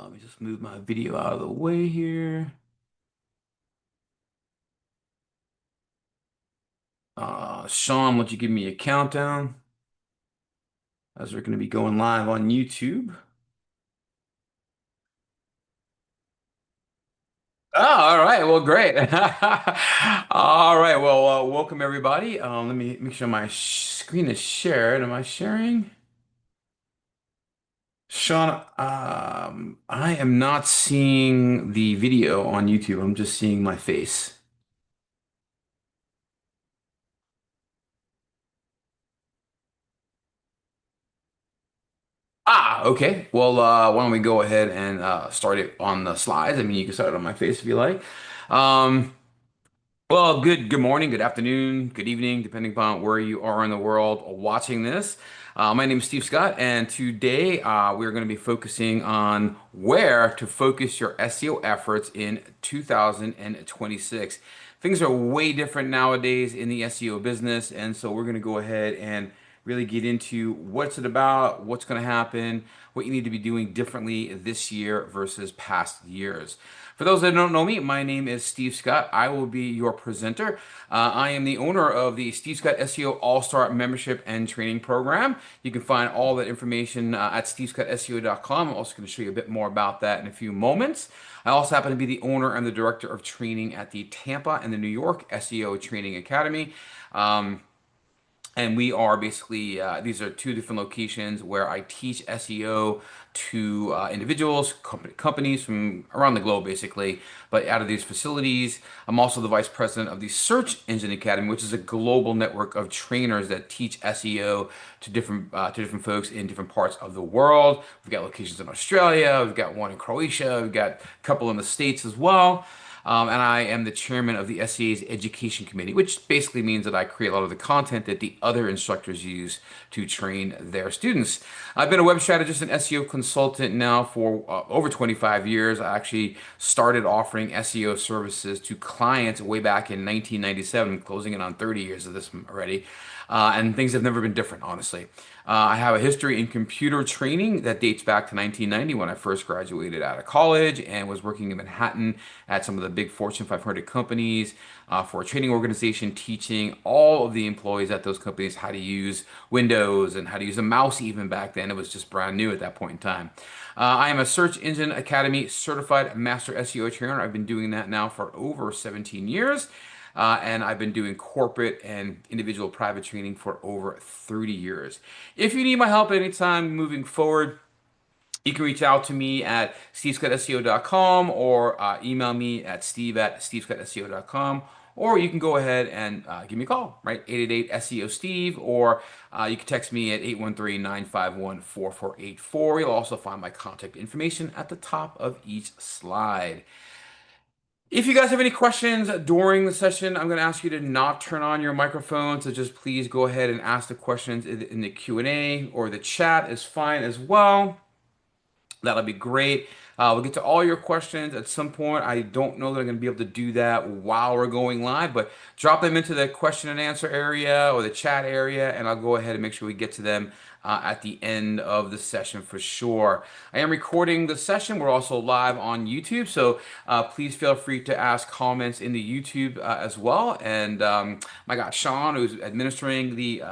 Let me just move my video out of the way here. Sean, why don't you give me a countdown as we're going to be going live on YouTube? Oh, all right. Well, great. All right. Well, welcome everybody. Let me make sure my screen is shared. Am I sharing? Sean, I am not seeing the video on YouTube. I'm just seeing my face. Okay. Well, why don't we go ahead and start it on the slides? I mean, you can start it on my face if you like. Um, well, good morning, good afternoon, good evening, depending upon where you are in the world watching this. My name is Steve Scott, and today we're going to be focusing on where to focus your SEO efforts in 2026. Things are way different nowadays in the SEO business, and so we're going to go ahead and really get into what's it about, what's going to happen, what you need to be doing differently this year versus past years. For those that don't know me, my name is Steve Scott. I will be your presenter. I am the owner of the Steve Scott SEO All-Star Membership and Training Program. You can find all that information at stevescottseo.com. I'm also going to show you a bit more about that in a few moments. I also happen to be the owner and the director of training at the Tampa and the New York SEO Training Academy. Um, and we are basically, these are two different locations where I teach SEO to individuals, companies from around the globe, basically. But out of these facilities, I'm also the vice president of the Search Engine Academy, which is a global network of trainers that teach SEO to different folks in different parts of the world. We've got locations in Australia, we've got one in Croatia, we've got a couple in the States as well. And I am the chairman of the SEA's Education Committee, which basically means that I create a lot of the content that the other instructors use to train their students. I've been a web strategist and SEO consultant now for over 25 years. I actually started offering SEO services to clients way back in 1997, closing in on 30 years of this already. And things have never been different, honestly. I have a history in computer training that dates back to 1990 when I first graduated out of college and was working in Manhattan at some of the big Fortune 500 companies for a training organization, teaching all of the employees at those companies how to use Windows and how to use a mouse even back then. It was just brand new at that point in time. I am a Search Engine Academy certified master SEO trainer. I've been doing that now for over 17 years. And I've been doing corporate and individual private training for over 30 years. If you need my help at any time moving forward, you can reach out to me at stevescottseo.com or email me at steve@stevescottseo.com. Or you can go ahead and give me a call, right? 888 SEO Steve, or you can text me at 813-951-4484. You'll also find my contact information at the top of each slide. If you guys have any questions during the session, I'm going to ask you to not turn on your microphone. So just please go ahead and ask the questions in the Q&A, or the chat is fine as well. That'll be great. We'll get to all your questions at some point. I don't know that I'm going to be able to do that while we're going live, but drop them into the question and answer area or the chat area, and I'll go ahead and make sure we get to them at the end of the session for sure. I am recording the session. We're also live on YouTube, so please feel free to ask comments in the YouTube as well. And my God, Sean, who's administering the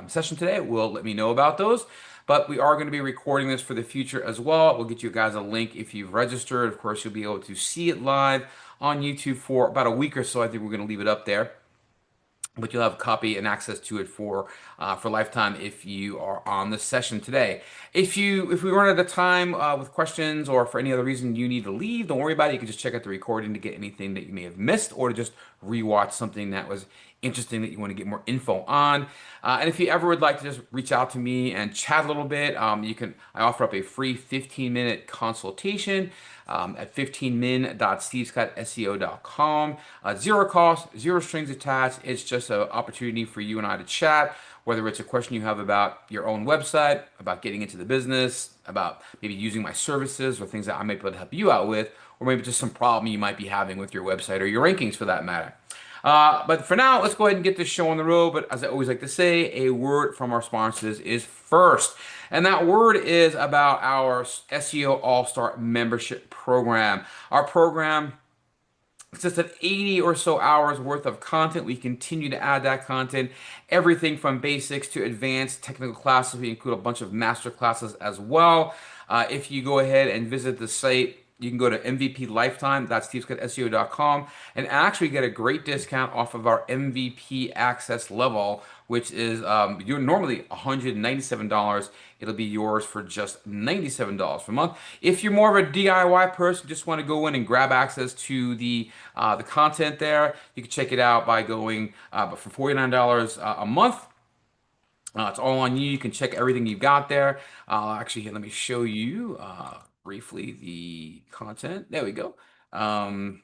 session today, will let me know about those. But we are going to be recording this for the future as well. We'll get you guys a link if you've registered. Of course, you'll be able to see it live on YouTube for about a week or so. I think we're going to leave it up there, but you'll have a copy and access to it for lifetime if you are on the session today. If we run out of time with questions, or for any other reason you need to leave, don't worry about it. You can just check out the recording to get anything that you may have missed, or to just rewatch something that was interesting that you want to get more info on. And if you ever would like to just reach out to me and chat a little bit, I offer up a free 15-minute consultation at 15min.stevescottseo.com. Zero cost, zero strings attached. It's just an opportunity for you and I to chat, whether it's a question you have about your own website, about getting into the business, about maybe using my services or things that I might be able to help you out with, or maybe just some problem you might be having with your website or your rankings for that matter. But for now, let's go ahead and get this show on the road. But as I always like to say, a word from our sponsors is first. And that word is about our SEO All-Star membership program. Our program consists of 80 or so hours worth of content. We continue to add that content, everything from basics to advanced technical classes. We include a bunch of master classes as well. If you go ahead and visit the site, you can go to MVP Lifetime, that's stevescuttseo.com, and actually get a great discount off of our MVP access level, which is you're normally $197. It'll be yours for just $97 per month. If you're more of a DIY person, just want to go in and grab access to the content there, you can check it out by going but for $49 a month. It's all on you. You can check everything you've got there. Actually, here, let me show you briefly the content. There we go. Um,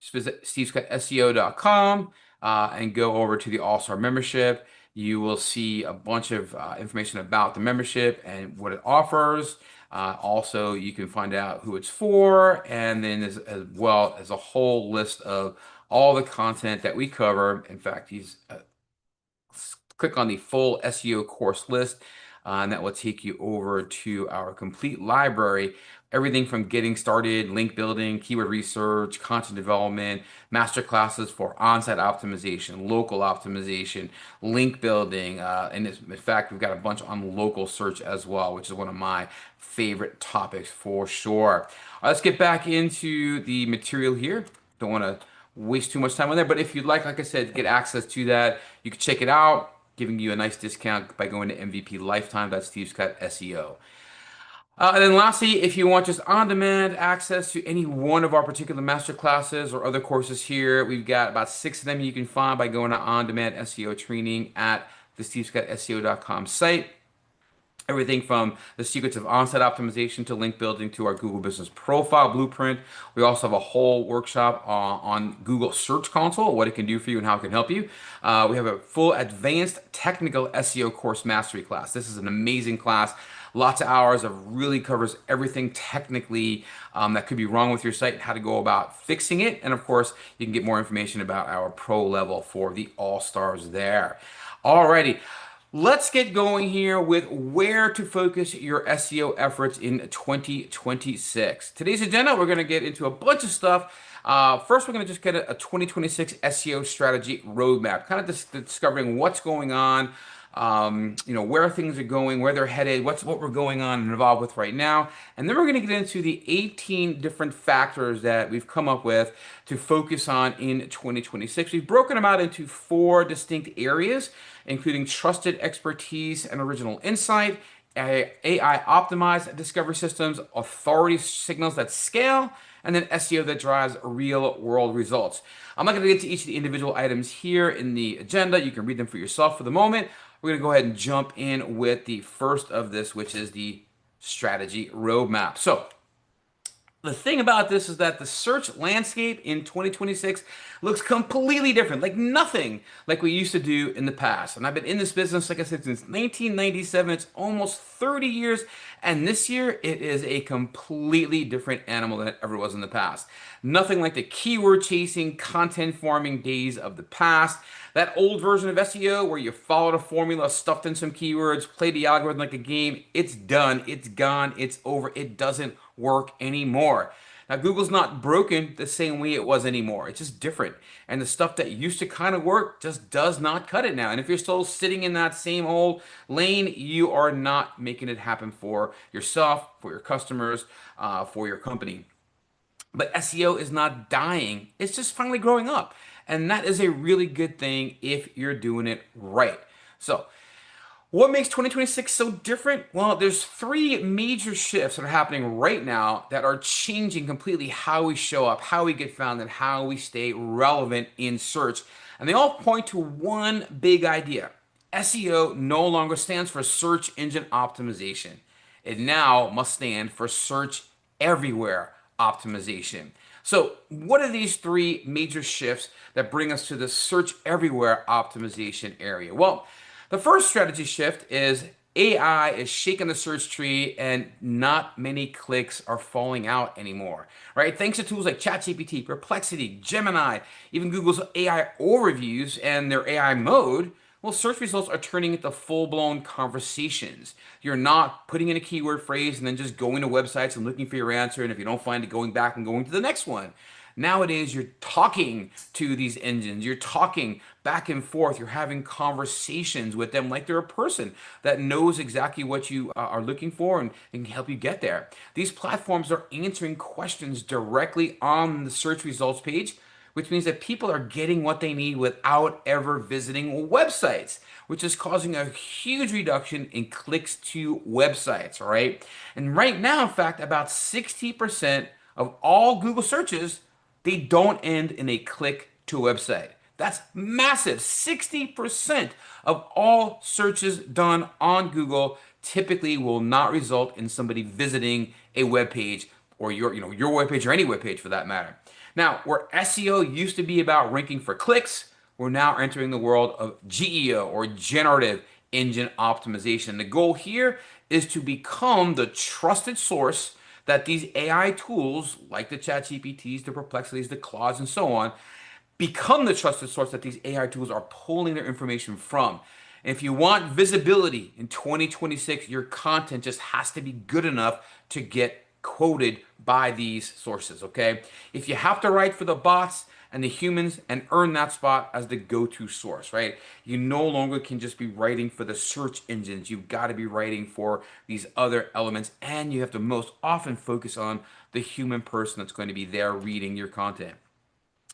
just visit stevescuttseo.com and go over to the All-Star membership. You will see a bunch of information about the membership and what it offers. Also, you can find out who it's for, and then as well as a whole list of all the content that we cover. In fact, he's click on the full SEO course list, and that will take you over to our complete library. Everything from getting started, link building, keyword research, content development, master classes for on-site optimization, local optimization, link building, and in fact, we've got a bunch on local search as well, which is one of my favorite topics for sure. Let's get back into the material here. Don't want to waste too much time on there, but if you'd like I said, get access to that, you can check it out, giving you a nice discount by going to MVP Lifetime. That's Steve Scott SEO. And then lastly, if you want just on-demand access to any one of our particular master classes or other courses here, we've got about 6 of them you can find by going to on-demand SEO training at the stevescuttseo.com site. Everything from the secrets of on-site optimization to link building to our Google Business Profile Blueprint. We also have a whole workshop on Google Search Console, what it can do for you and how it can help you. We have a full advanced technical SEO course mastery class. This is an amazing class. Lots of hours of really covers everything technically that could be wrong with your site and how to go about fixing it. And of course, you can get more information about our pro level for the all-stars there. Alrighty. Let's get going here with where to focus your SEO efforts in 2026. Today's agenda, we're going to get into a bunch of stuff. First, we're going to just get a 2026 SEO strategy roadmap, kind of discovering what's going on, where things are going, where they're headed, what we're going on and involved with right now. And then we're going to get into the 18 different factors that we've come up with to focus on in 2026. We've broken them out into 4 distinct areas, including trusted expertise and original insight, AI optimized discovery systems, authority signals that scale, and then SEO that drives real world results. I'm not going to get to each of the individual items here in the agenda. You can read them for yourself for the moment. We're going to go ahead and jump in with the first of this, which is the strategy roadmap. So, the thing about this is that the search landscape in 2026 looks completely different, like nothing like we used to do in the past. And I've been in this business, like I said, since 1997. It's almost 30 years. And this year, it is a completely different animal than it ever was in the past. Nothing like the keyword chasing, content farming days of the past. That old version of SEO where you followed a formula, stuffed in some keywords, played the algorithm like a game, it's done, it's gone, it's over, it doesn't work anymore. Now, Google's not broken the same way it was anymore. It's just different. And the stuff that used to kind of work just does not cut it now. And if you're still sitting in that same old lane, you are not making it happen for yourself, for your customers, for your company. But SEO is not dying, it's just finally growing up. And that is a really good thing if you're doing it right. So, what makes 2026 so different? Well, there's 3 major shifts that are happening right now that are changing completely how we show up, how we get found, and how we stay relevant in search. And they all point to one big idea. SEO no longer stands for search engine optimization. It now must stand for search everywhere optimization. So, what are these 3 major shifts that bring us to the search everywhere optimization area? Well, the first strategy shift is AI is shaking the search tree and not many clicks are falling out anymore, right? Thanks to tools like ChatGPT, Perplexity, Gemini, even Google's AI overviews and their AI mode, well, search results are turning into full-blown conversations. You're not putting in a keyword phrase and then just going to websites and looking for your answer, and if you don't find it, going back and going to the next one. Nowadays, you're talking to these engines, you're talking back and forth, you're having conversations with them like they're a person that knows exactly what you are looking for and can help you get there. These platforms are answering questions directly on the search results page, which means that people are getting what they need without ever visiting websites, which is causing a huge reduction in clicks to websites, all right? And right now, in fact, about 60% of all Google searches, they don't end in a click to a website. That's massive. 60% of all searches done on Google typically will not result in somebody visiting a web page or your web page or any web page for that matter. Now, where SEO used to be about ranking for clicks, we're now entering the world of GEO or generative engine optimization. The goal here is to become the trusted source that these AI tools, like the ChatGPTs, the Perplexities, the Claudes, and so on, become the trusted source that these AI tools are pulling their information from. And if you want visibility in 2026, your content just has to be good enough to get quoted by these sources, okay? If you have to write for the bots and the humans and earn that spot as the go-to source, right? You no longer can just be writing for the search engines. You've got to be writing for these other elements, and you have to most often focus on the human person that's going to be there reading your content.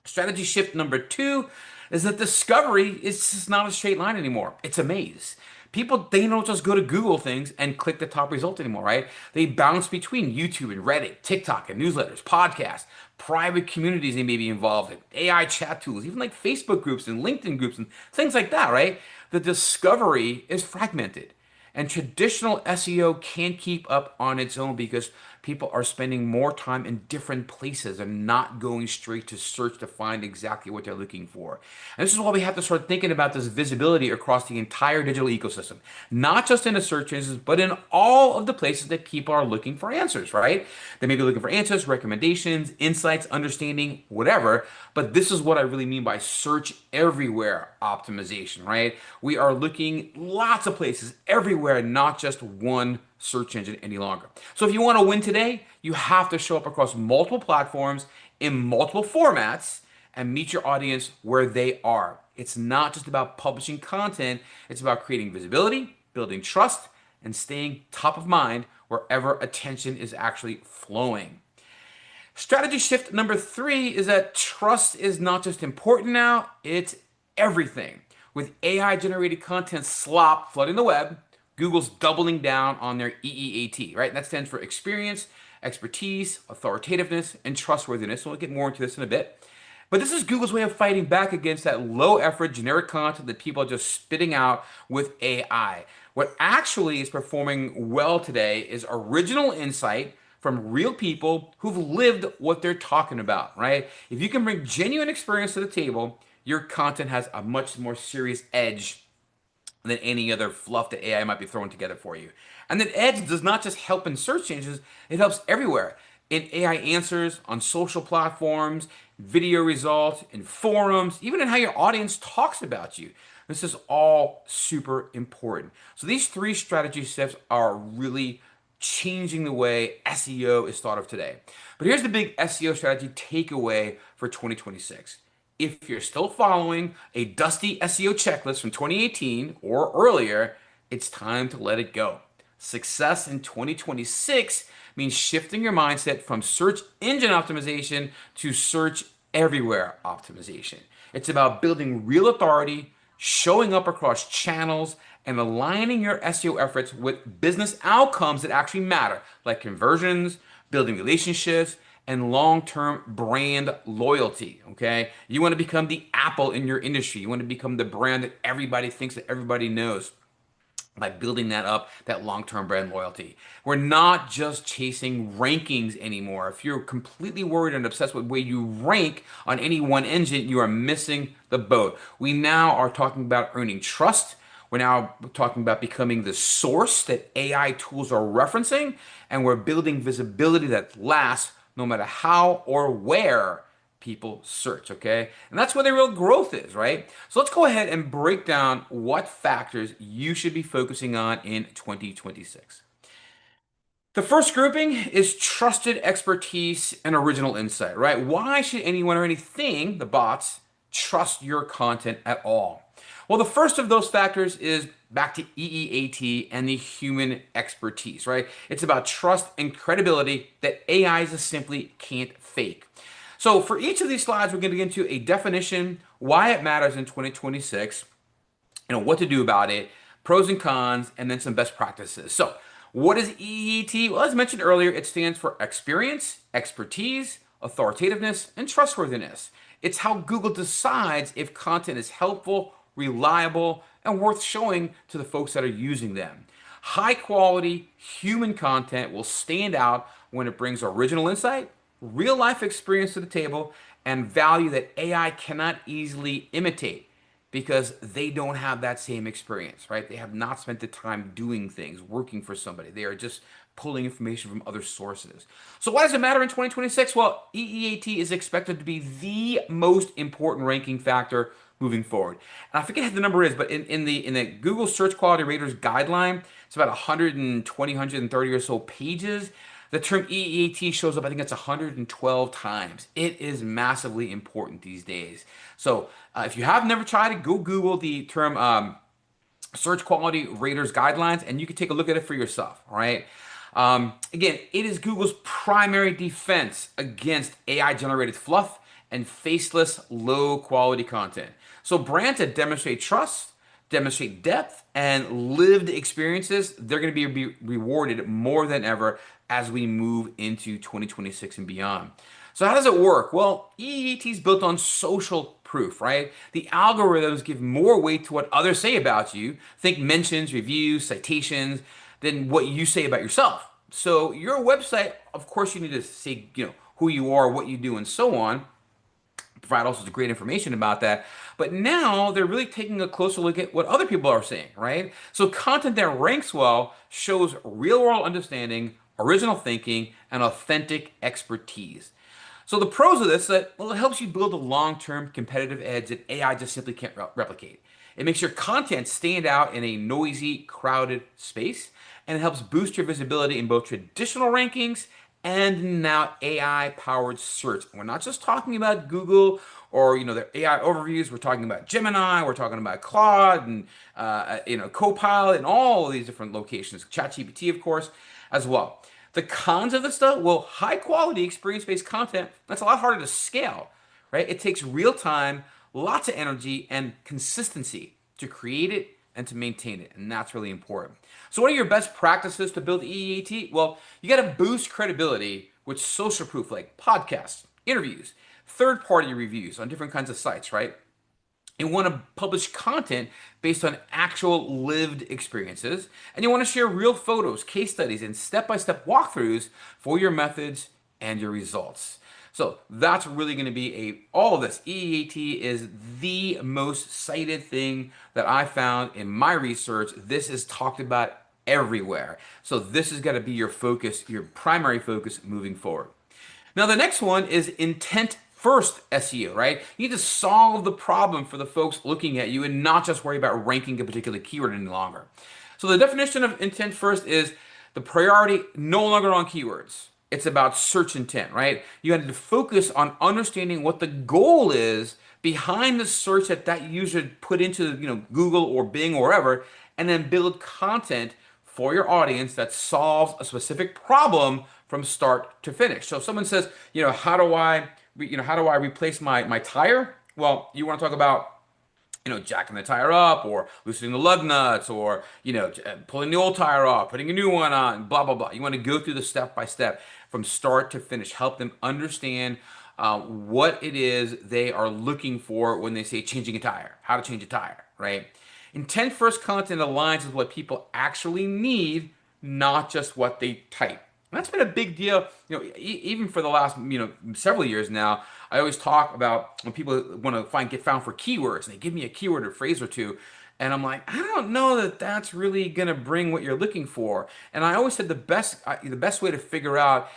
Strategy shift number two is that discovery is just not a straight line anymore. It's a maze. People, they don't just go to Google things and click the top result anymore, right? They bounce between YouTube and Reddit, TikTok and newsletters, podcasts, private communities they may be involved in, AI chat tools, even like Facebook groups and LinkedIn groups and things like that, right? The discovery is fragmented. And traditional SEO can't keep up on its own because people are spending more time in different places and not going straight to search to find exactly what they're looking for. And this is why we have to start thinking about this visibility across the entire digital ecosystem, not just in the search engines, but in all of the places that people are looking for answers, right? They may be looking for answers, recommendations, insights, understanding, whatever. But this is what I really mean by search everywhere optimization, right? We are looking lots of places everywhere, not just one search engine any longer. So if you want to win today, you have to show up across multiple platforms in multiple formats and meet your audience where they are. It's not just about publishing content, it's about creating visibility, building trust, and staying top of mind wherever attention is actually flowing. Strategy shift number three is that trust is not just important now, it's everything. With AI generated content slop flooding the web, Google's doubling down on their EEAT, right? That stands for experience, expertise, authoritativeness, and trustworthiness. So we'll get more into this in a bit. But this is Google's way of fighting back against that low effort generic content that people are just spitting out with AI. What actually is performing well today is original insight from real people who've lived what they're talking about, right? If you can bring genuine experience to the table, your content has a much more serious edge than any other fluff that AI might be throwing together for you. And that edge does not just help in search engines, it helps everywhere. In AI answers, on social platforms, video results, in forums, even in how your audience talks about you. This is all super important. So these three strategy steps are really changing the way SEO is thought of today. But here's the big SEO strategy takeaway for 2026. If you're still following a dusty SEO checklist from 2018 or earlier, it's time to let it go. Success in 2026 means shifting your mindset from search engine optimization to search everywhere optimization. It's about building real authority, showing up across channels, and aligning your SEO efforts with business outcomes that actually matter, like conversions, building relationships, and long-term brand loyalty, okay? You want to become the Apple in your industry. You want to become the brand that everybody thinks that everybody knows by building that up, that long-term brand loyalty. We're not just chasing rankings anymore. If you're completely worried and obsessed with where you rank on any one engine, you are missing the boat. We now are talking about earning trust We're now talking about becoming the source that AI tools are referencing, and we're building visibility that lasts no matter how or where people search, okay? And that's where the real growth is, right? So let's go ahead and break down what factors you should be focusing on in 2026. The first grouping is trusted expertise and original insight, right? Why should anyone or anything, the bots, trust your content at all? Well, the first of those factors is back to EEAT and the human expertise, right? It's about trust and credibility that AIs just simply can't fake. So for each of these slides, we're going to get into a definition, why it matters in 2026, what to do about it, pros and cons, and then some best practices. So, what is EET? Well, as mentioned earlier, it stands for experience, expertise, authoritativeness, and trustworthiness. It's how Google decides if content is helpful, reliable, and worth showing to the folks that are using them. High quality human content will stand out when it brings original insight, real life experience to the table, and value that AI cannot easily imitate because they don't have that same experience, right? They have not spent the time doing things, working for somebody. They are just pulling information from other sources. So why does it matter in 2026? Well, EEAT is expected to be the most important ranking factor moving forward. And I forget what the number is, but in the Google Search Quality Raters guideline, it's about 120, 130 or so pages. The term EEAT shows up, I think it's 112 times. It is massively important these days. So if you have never tried it, go Google the term Search Quality Raters Guidelines, and you can take a look at it for yourself, all right? Again, it is Google's primary defense against AI-generated fluff and faceless, low-quality content. So brands that demonstrate trust, demonstrate depth, and lived experiences, they're going to be rewarded more than ever as we move into 2026 and beyond. So how does it work? Well, EET is built on social proof, right? The algorithms give more weight to what others say about you. Think mentions, reviews, citations, than what you say about yourself. So your website, of course, you need to say, who you are, what you do, and so on. Provide all sorts of great information about that. But now they're really taking a closer look at what other people are saying, right? So content that ranks well shows real world understanding, original thinking, and authentic expertise. So the pros of this that well, it helps you build a long-term competitive edge that AI just simply can't replicate. It makes your content stand out in a noisy, crowded space, and it helps boost your visibility in both traditional rankings and now AI-powered search. We're not just talking about Google or their AI overviews. We're talking about Gemini. We're talking about Claude and Copilot and all of these different locations. ChatGPT, of course, as well. The cons of this stuff, well, high quality experience-based content, that's a lot harder to scale, right? It takes real time, lots of energy, and consistency to create it and to maintain it, and that's really important. So what are your best practices to build EEAT? Well, you got to boost credibility with social proof like podcasts, interviews, third-party reviews on different kinds of sites, right? You want to publish content based on actual lived experiences, and you want to share real photos, case studies, and step-by-step walkthroughs for your methods and your results. So that's really going to be all of this. EEAT is the most cited thing that I found in my research. This is talked about everywhere. So this is going to be your focus, your primary focus moving forward. Now, the next one is intent first SEO, right? You need to solve the problem for the folks looking at you and not just worry about ranking a particular keyword any longer. So the definition of intent first is the priority no longer on keywords. It's about search intent, right? You have to focus on understanding what the goal is behind the search that user put into Google or Bing or wherever, and then build content for your audience that solves a specific problem from start to finish. So if someone says, how do I replace my tire? Well, you want to talk about jacking the tire up or loosening the lug nuts or, pulling the old tire off, putting a new one on, blah, blah, blah. You want to go through the step by step from start to finish, help them understand what it is they are looking for when they say changing a tire, how to change a tire, right? Intent first content aligns with what people actually need, not just what they type. And that's been a big deal, even for the last, several years now. I always talk about when people want to get found for keywords and they give me a keyword or phrase or two. And I'm like, I don't know that that's really gonna bring what you're looking for. And I always said the best way to figure out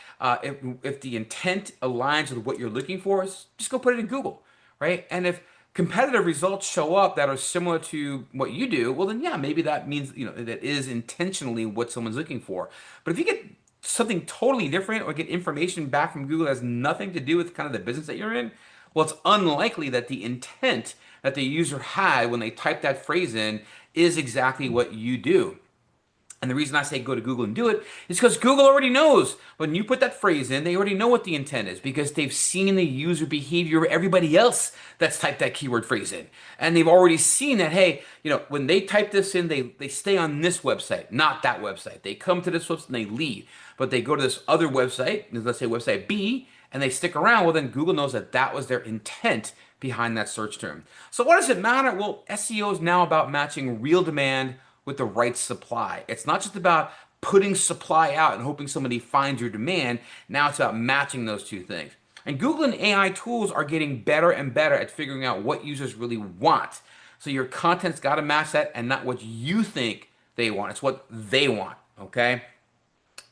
if the intent aligns with what you're looking for is just go put it in Google, right? And if competitive results show up that are similar to what you do, well then yeah, maybe that means that is intentionally what someone's looking for. But if you get something totally different or get information back from Google that has nothing to do with kind of the business that you're in, well, it's unlikely that the intent that the user had when they typed that phrase in is exactly what you do. And the reason I say go to Google and do it is because Google already knows when you put that phrase in, they already know what the intent is because they've seen the user behavior of everybody else that's typed that keyword phrase in. And they've already seen that, hey, when they type this in, they stay on this website, not that website. They come to this website and they leave, but they go to this other website, let's say website B, and they stick around. Well, then Google knows that that was their intent behind that search term. So what does it matter? Well, SEO is now about matching real demand with the right supply. It's not just about putting supply out and hoping somebody finds your demand. Now it's about matching those two things. And Google and AI tools are getting better and better at figuring out what users really want. So your content's got to match that and not what you think they want. It's what they want, okay?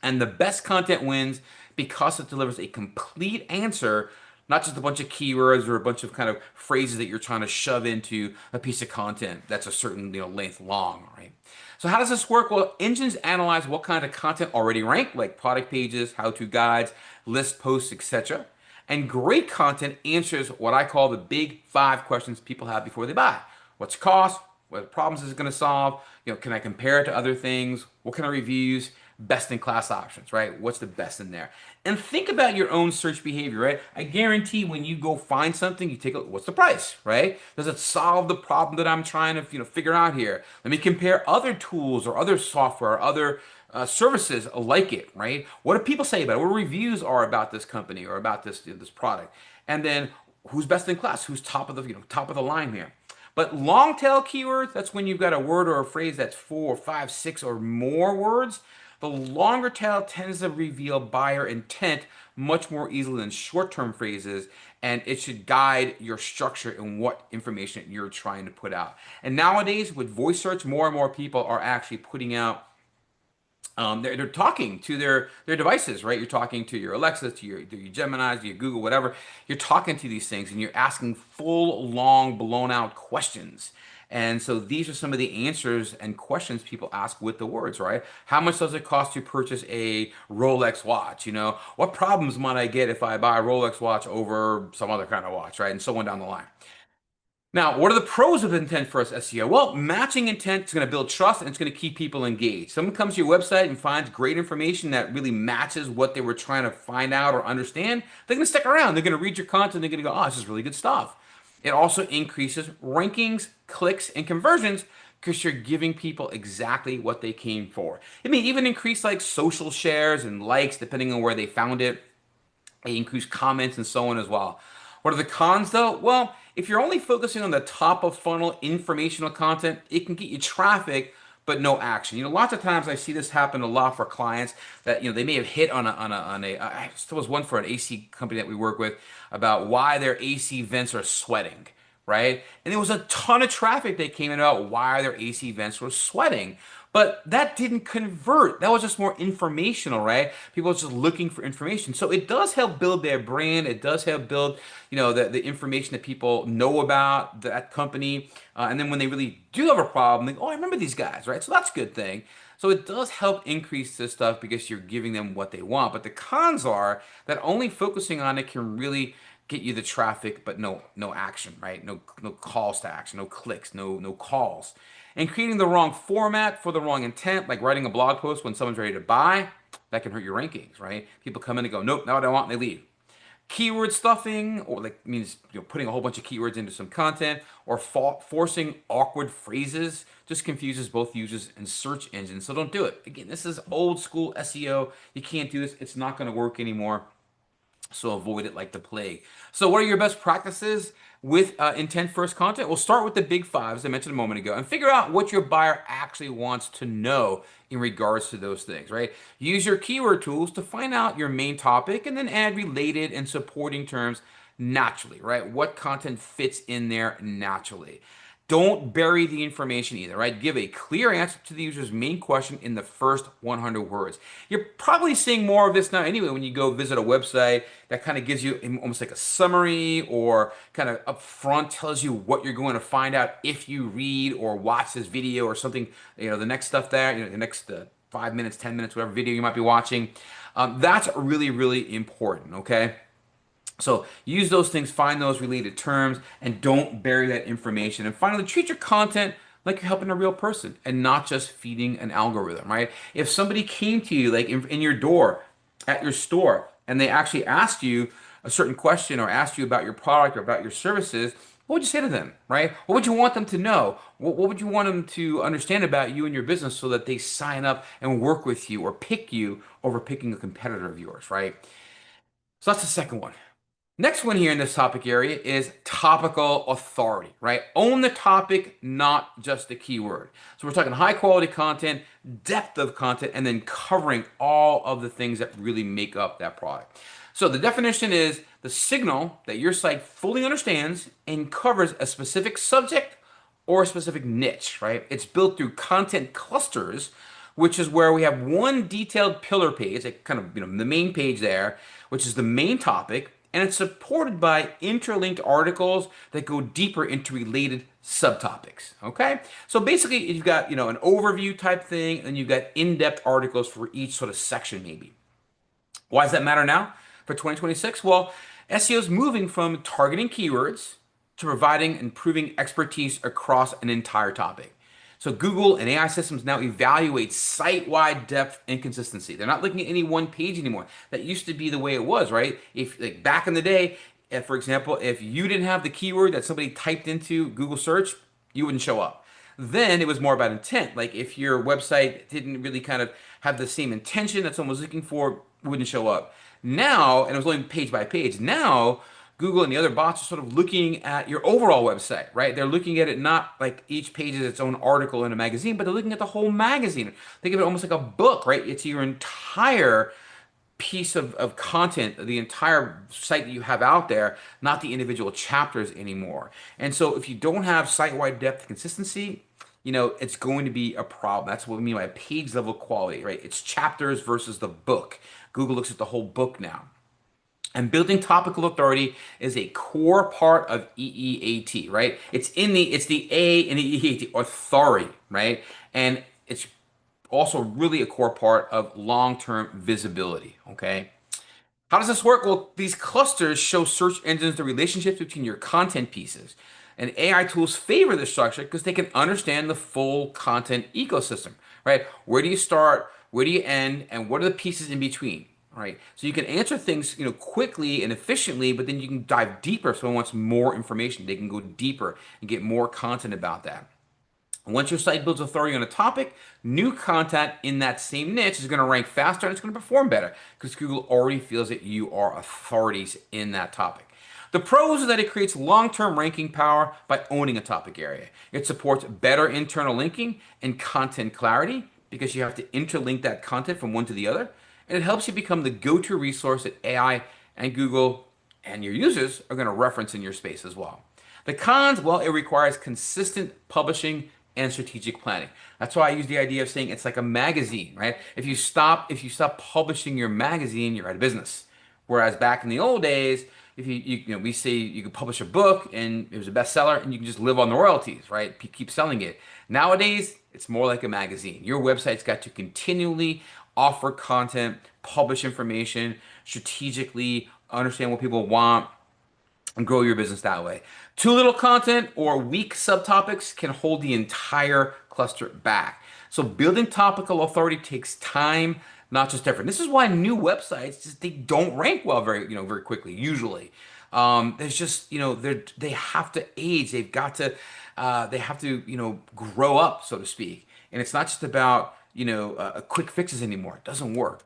And the best content wins because it delivers a complete answer, not just a bunch of keywords or a bunch of kind of phrases that you're trying to shove into a piece of content that's a certain length long, right? So how does this work? Well, engines analyze what kind of content already ranked, like product pages, how-to guides, list posts, etc. And great content answers what I call the big five questions people have before they buy. What's the cost? What problems is it going to solve? Can I compare it to other things? What kind of reviews? Best in class options, right? What's the best in there? And think about your own search behavior, right? I guarantee when you go find something, you take a look, what's the price, right? Does it solve the problem that I'm trying to, figure out here? Let me compare other tools or other software, or other services like it, right? What do people say about it? What reviews are about this company or about this product? And then who's best in class? Who's top of the, top of the line here? But long tail keywords, that's when you've got a word or a phrase that's 4, 5, 6 or more words. The longer tail tends to reveal buyer intent much more easily than short-term phrases, and it should guide your structure and what information you're trying to put out. And nowadays, with voice search, more and more people are actually putting out they're talking to their devices, right? You're talking to your Alexa, to your Gemini, to your Google, whatever. You're talking to these things and you're asking full, long, blown out questions. And so these are some of the answers and questions people ask with the words, right? How much does it cost to purchase a Rolex watch? What problems might I get if I buy a Rolex watch over some other kind of watch, right? And so on down the line. Now, what are the pros of intent first SEO? Well, matching intent is going to build trust and it's going to keep people engaged. Someone comes to your website and finds great information that really matches what they were trying to find out or understand. They're going to stick around. They're going to read your content. They're going to go, oh, this is really good stuff. It also increases rankings, clicks, and conversions because you're giving people exactly what they came for. It may even increase like social shares and likes depending on where they found it. They increase comments and so on as well. What are the cons though? Well, if you're only focusing on the top of funnel informational content, it can get you traffic, but no action. Lots of times I see this happen a lot for clients that, they may have hit on a I still was one for an AC company that we work with about why their AC vents are sweating, right? And there was a ton of traffic that came in about why their AC vents were sweating. But that didn't convert. That was just more informational, right? People are just looking for information. So it does help build their brand. It does help build, the information that people know about that company. And then when they really do have a problem, they go, oh, I remember these guys, right? So that's a good thing. So it does help increase this stuff because you're giving them what they want. But the cons are that only focusing on it can really get you the traffic, but no action, right? No calls to action, no clicks, no calls. And creating the wrong format for the wrong intent, like writing a blog post when someone's ready to buy, that can hurt your rankings, right? People come in and go, nope, not what I want, and they leave. Keyword stuffing, or like means putting a whole bunch of keywords into some content, or forcing awkward phrases, just confuses both users and search engines. So don't do it. Again, this is old school SEO. You can't do this. It's not going to work anymore. So avoid it like the plague. So what are your best practices with intent first content? We'll start with the big five, as I mentioned a moment ago, and figure out what your buyer actually wants to know in regards to those things, right? Use your keyword tools to find out your main topic and then add related and supporting terms naturally, right? What content fits in there naturally. Don't bury the information either, right? Give a clear answer to the user's main question in the first 100 words. You're probably seeing more of this now anyway when you go visit a website that kind of gives you almost like a summary or kind of upfront tells you what you're going to find out if you read or watch this video or something, the next stuff there, the next 5 minutes, 10 minutes, whatever video you might be watching. That's really, really important, okay? So use those things, find those related terms, and don't bury that information. And finally, treat your content like you're helping a real person and not just feeding an algorithm, right? If somebody came to you, like in your door at your store, and they actually asked you a certain question or asked you about your product or about your services, what would you say to them, right? What would you want them to know? What would you want them to understand about you and your business so that they sign up and work with you or pick you over picking a competitor of yours, right? So that's the second one. Next one here in this topic area is topical authority, right? Own the topic, not just the keyword. So we're talking high quality content, depth of content, and then covering all of the things that really make up that product. So the definition is the signal that your site fully understands and covers a specific subject or a specific niche, right? It's built through content clusters, which is where we have one detailed pillar page, like kind of, the main page there, which is the main topic, and it's supported by interlinked articles that go deeper into related subtopics. Okay, so basically you've got an overview type thing, and you've got in-depth articles for each sort of section maybe. Why does that matter now for 2026? Well, SEO is moving from targeting keywords to providing and proving expertise across an entire topic. So Google and AI systems now evaluate site-wide depth and consistency. They're not looking at any one page anymore. That used to be the way it was, right? If like back in the day, if, for example, if you didn't have the keyword that somebody typed into Google search, you wouldn't show up. Then it was more about intent. Like if your website didn't really kind of have the same intention that someone was looking for, it wouldn't show up. Now, and it was only page by page. Now, Google and the other bots are sort of looking at your overall website, right? They're looking at it not like each page is its own article in a magazine, but they're looking at the whole magazine. Think of it almost like a book, right? It's your entire piece of content, the entire site that you have out there, not the individual chapters anymore. And so if you don't have site-wide depth consistency, it's going to be a problem. That's what we mean by page level quality, right? It's chapters versus the book. Google looks at the whole book now. And building topical authority is a core part of EEAT, right? It's the A in the EEAT, authority, right? And it's also really a core part of long-term visibility, okay? How does this work? Well, these clusters show search engines the relationships between your content pieces. And AI tools favor this structure because they can understand the full content ecosystem, right? Where do you start? Where do you end? And what are the pieces in between? Right. So you can answer things, quickly and efficiently, but then you can dive deeper if someone wants more information. They can go deeper and get more content about that. Once your site builds authority on a topic, new content in that same niche is going to rank faster and it's going to perform better because Google already feels that you are authorities in that topic. The pros are that it creates long-term ranking power by owning a topic area. It supports better internal linking and content clarity because you have to interlink that content from one to the other. And it helps you become the go-to resource that AI and Google and your users are going to reference in your space as well. The cons, well, it requires consistent publishing and strategic planning. That's why I use the idea of saying it's like a magazine, right? If you stop publishing your magazine, you're out of business. Whereas back in the old days, if we say you could publish a book and it was a bestseller and you can just live on the royalties, right? Keep selling it. Nowadays, it's more like a magazine. Your website's got to continually offer content, publish information, strategically understand what people want, and grow your business that way. Too little content or weak subtopics can hold the entire cluster back. So building topical authority takes time, not just effort. This is why new websites they don't rank well very quickly. Usually, there's just they have to age. They have to grow up, so to speak. And it's not just about quick fixes anymore. It doesn't work.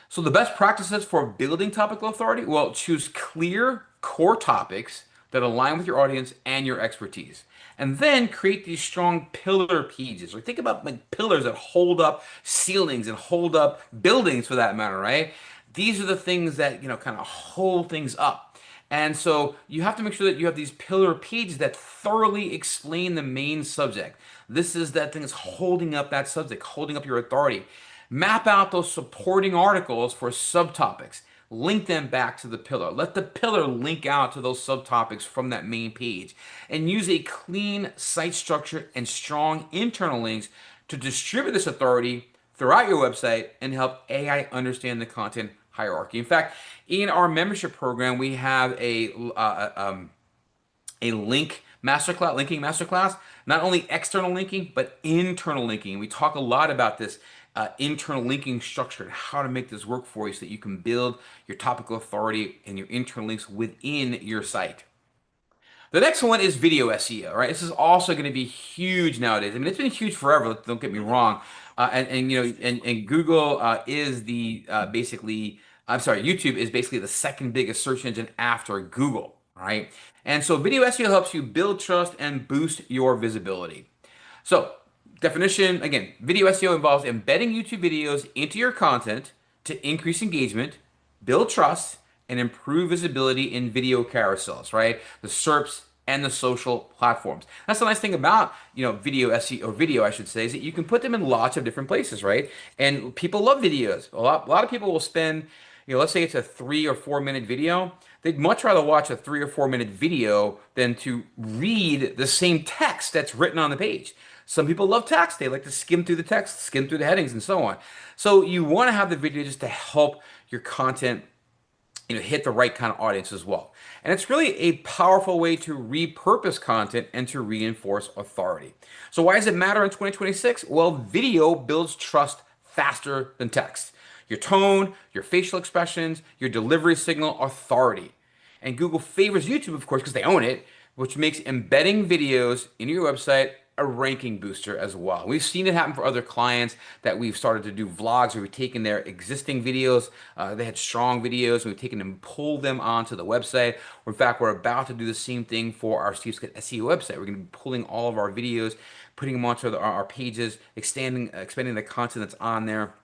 So the best practices for building topical authority, well, choose clear core topics that align with your audience and your expertise. And then create these strong pillar pages. Or think about like pillars that hold up ceilings and hold up buildings for that matter, right? These are the things that, kind of hold things up. And so you have to make sure that you have these pillar pages that thoroughly explain the main subject. This is that thing that's holding up that subject, holding up your authority. Map out those supporting articles for subtopics. Link them back to the pillar. Let the pillar link out to those subtopics from that main page. And use a clean site structure and strong internal links to distribute this authority throughout your website and help AI understand the content hierarchy. In fact, in our membership program, we have a linking masterclass, not only external linking, but internal linking. We talk a lot about this internal linking structure and how to make this work for you so that you can build your topical authority and your internal links within your site. The next one is video SEO, right? This is also going to be huge nowadays. I mean, it's been huge forever. Don't get me wrong. And Google is the basically, I'm sorry, YouTube is basically the second biggest search engine after Google, right? And so video SEO helps you build trust and boost your visibility. So, definition again, video SEO involves embedding YouTube videos into your content to increase engagement, build trust, and improve visibility in video carousels, right? The SERPs and the social platforms. That's the nice thing about, video SEO, or video, I should say, is that you can put them in lots of different places, right? And people love videos. A lot of people will spend, let's say it's a 3 or 4 minute video. They'd much rather watch a 3 or 4 minute video than to read the same text that's written on the page. Some people love text. They like to skim through the text, skim through the headings, and so on. So you want to have the video just to help your content hit the right kind of audience as well. And it's really a powerful way to repurpose content and to reinforce authority. So why does it matter in 2026? Well, video builds trust faster than text. Your tone, your facial expressions, your delivery signal, authority. And Google favors YouTube, of course, because they own it, which makes embedding videos in your website a ranking booster as well. We've seen it happen for other clients that we've started to do vlogs where we've taken their existing videos, they had strong videos, and we've taken them and pulled them onto the website. In fact, we're about to do the same thing for our Steve's SEO website. We're going to be pulling all of our videos, putting them onto our pages, expanding the content that's on there,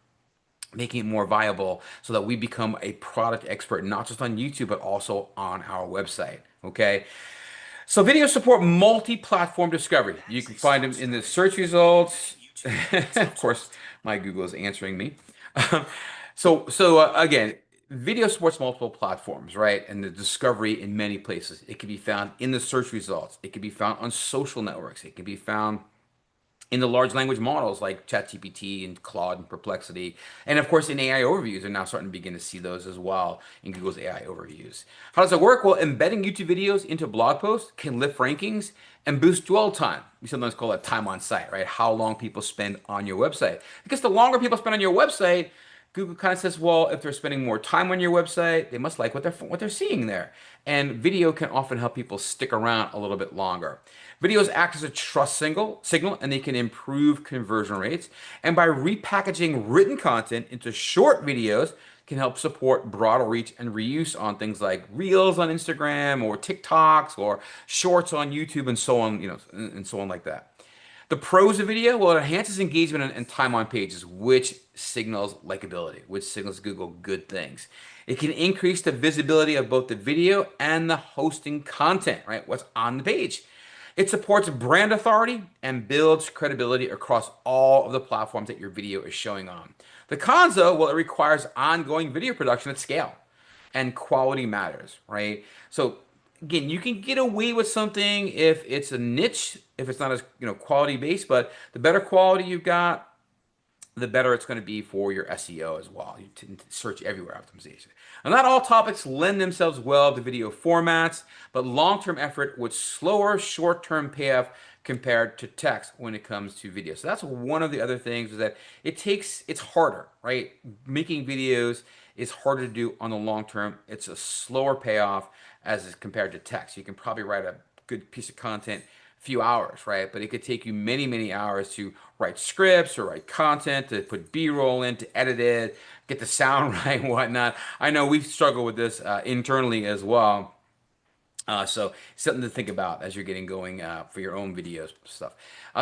making it more viable so that we become a product expert, not just on YouTube, but also on our website. Okay. So videos support multi-platform discovery. You can find them in the search results. Of course, my Google is answering me. Again, video supports multiple platforms, right? And the discovery in many places. It can be found in the search results. It can be found on social networks. It can be found in the large language models like ChatGPT and Claude and Perplexity. And of course, in AI overviews, they're now starting to begin to see those as well in Google's AI overviews. How does it work? Well, embedding YouTube videos into blog posts can lift rankings and boost dwell time. We sometimes call it time on site, right? How long people spend on your website. Because the longer people spend on your website, Google kind of says, well, if they're spending more time on your website, they must like what they're seeing there. And video can often help people stick around a little bit longer. Videos act as a trust signal, and they can improve conversion rates. And by repackaging written content into short videos, can help support broader reach and reuse on things like Reels on Instagram or TikToks or Shorts on YouTube and so on, and so on like that. The pros of video, well, it enhances engagement and time on pages, which signals likability, which signals Google good things. It can increase the visibility of both the video and the hosting content, right? What's on the page. It supports brand authority and builds credibility across all of the platforms that your video is showing on. The cons, though, well, it requires ongoing video production at scale, and quality matters, right? So again, you can get away with something if it's a niche, if it's not as quality based, but the better quality you've got, the better it's going to be for your SEO as well. You search everywhere optimization. And not all topics lend themselves well to video formats, but long-term effort with slower short-term payoff compared to text when it comes to video. So that's one of the other things is that it's harder, right? Making videos is harder to do on the long term. It's a slower payoff as compared to text. You can probably write a good piece of content few hours, right? But it could take you many, many hours to write scripts or write content, to put B-roll in, to edit it, get the sound right and whatnot. I know we've struggled with this internally as well. So something to think about as you're getting going for your own videos stuff.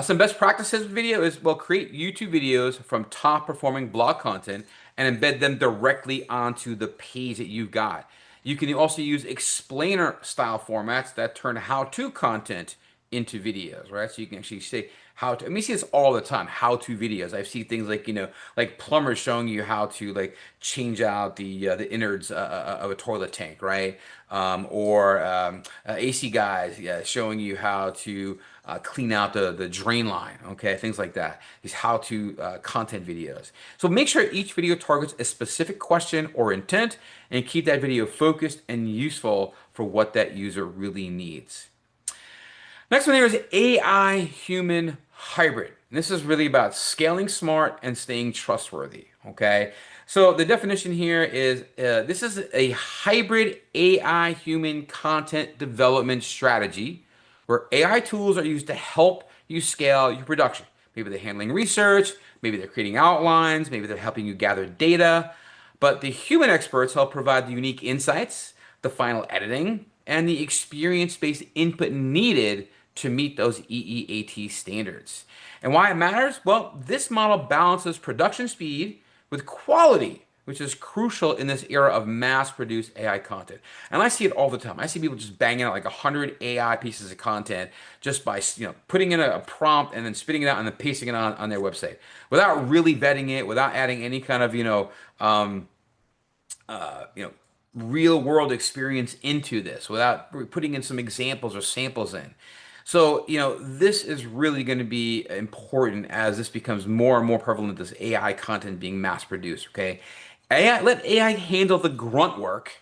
Some best practices with video is, well, create YouTube videos from top performing blog content and embed them directly onto the page that you've got. You can also use explainer style formats that turn how-to content into videos, right? So you can actually say how to. I mean, you see this all the time. How-to videos. I see things like like plumbers showing you how to like change out the innards of a toilet tank, right? Or AC guys, yeah, showing you how to clean out the drain line, okay, things like that. These how-to content videos. So make sure each video targets a specific question or intent, and keep that video focused and useful for what that user really needs. Next one here is AI human hybrid. And this is really about scaling smart and staying trustworthy. Okay. So the definition here is this is a hybrid AI human content development strategy where AI tools are used to help you scale your production. Maybe they're handling research, maybe they're creating outlines, maybe they're helping you gather data. But the human experts help provide the unique insights, the final editing, and the experience-based input needed to meet those EEAT standards. And why it matters? Well, this model balances production speed with quality, which is crucial in this era of mass-produced AI content. And I see it all the time. I see people just banging out like 100 AI pieces of content just by putting in a prompt and then spitting it out and then pasting it on their website without really vetting it, without adding any kind of um, uh, you know, real world experience into this without putting in some examples or samples in. So, this is really going to be important as this becomes more and more prevalent, this AI content being mass produced, okay? Let AI handle the grunt work,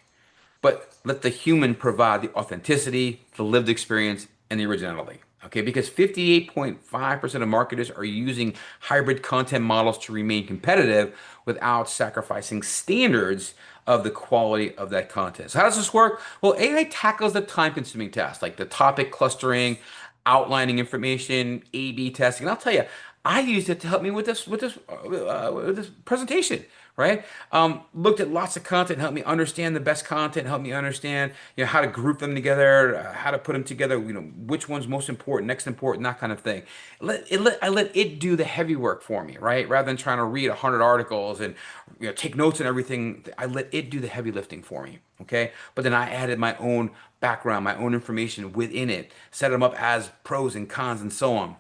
but let the human provide the authenticity, the lived experience, and the originality. Okay, because 58.5% of marketers are using hybrid content models to remain competitive without sacrificing standards of the quality of that content. So how does this work? Well, AI tackles the time-consuming tasks like the topic clustering, outlining information, A/B testing. And I'll tell you, I used it to help me with this presentation, right? Looked at lots of content, helped me understand the best content, helped me understand, how to group them together, how to put them together, which one's most important, next important, that kind of thing. I let it do the heavy work for me, right? Rather than trying to read 100 articles and take notes and everything, I let it do the heavy lifting for me, okay? But then I added my own background, my own information within it, set them up as pros and cons and so on.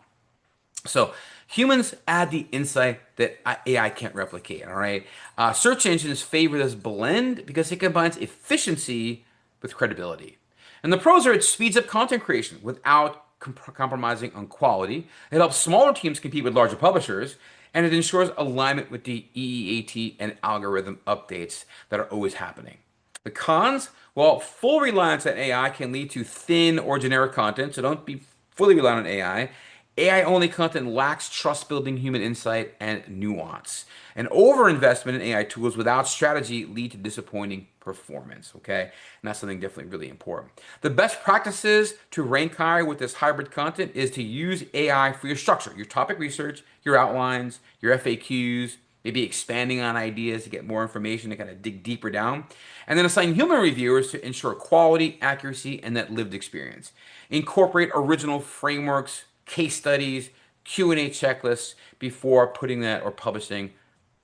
So humans add the insight that AI can't replicate, all right? Search engines favor this blend because it combines efficiency with credibility. And the pros are it speeds up content creation without compromising on quality. It helps smaller teams compete with larger publishers, and it ensures alignment with the EEAT and algorithm updates that are always happening. The cons, well, full reliance on AI can lead to thin or generic content, so don't be fully reliant on AI. AI only content lacks trust building human insight and nuance. And overinvestment in AI tools without strategy lead to disappointing performance. Okay. And that's something definitely really important. The best practices to rank higher with this hybrid content is to use AI for your structure, your topic research, your outlines, your FAQs, maybe expanding on ideas to get more information to kind of dig deeper down. And then assign human reviewers to ensure quality, accuracy, and that lived experience. Incorporate original frameworks, case studies, Q&A checklists before putting that or publishing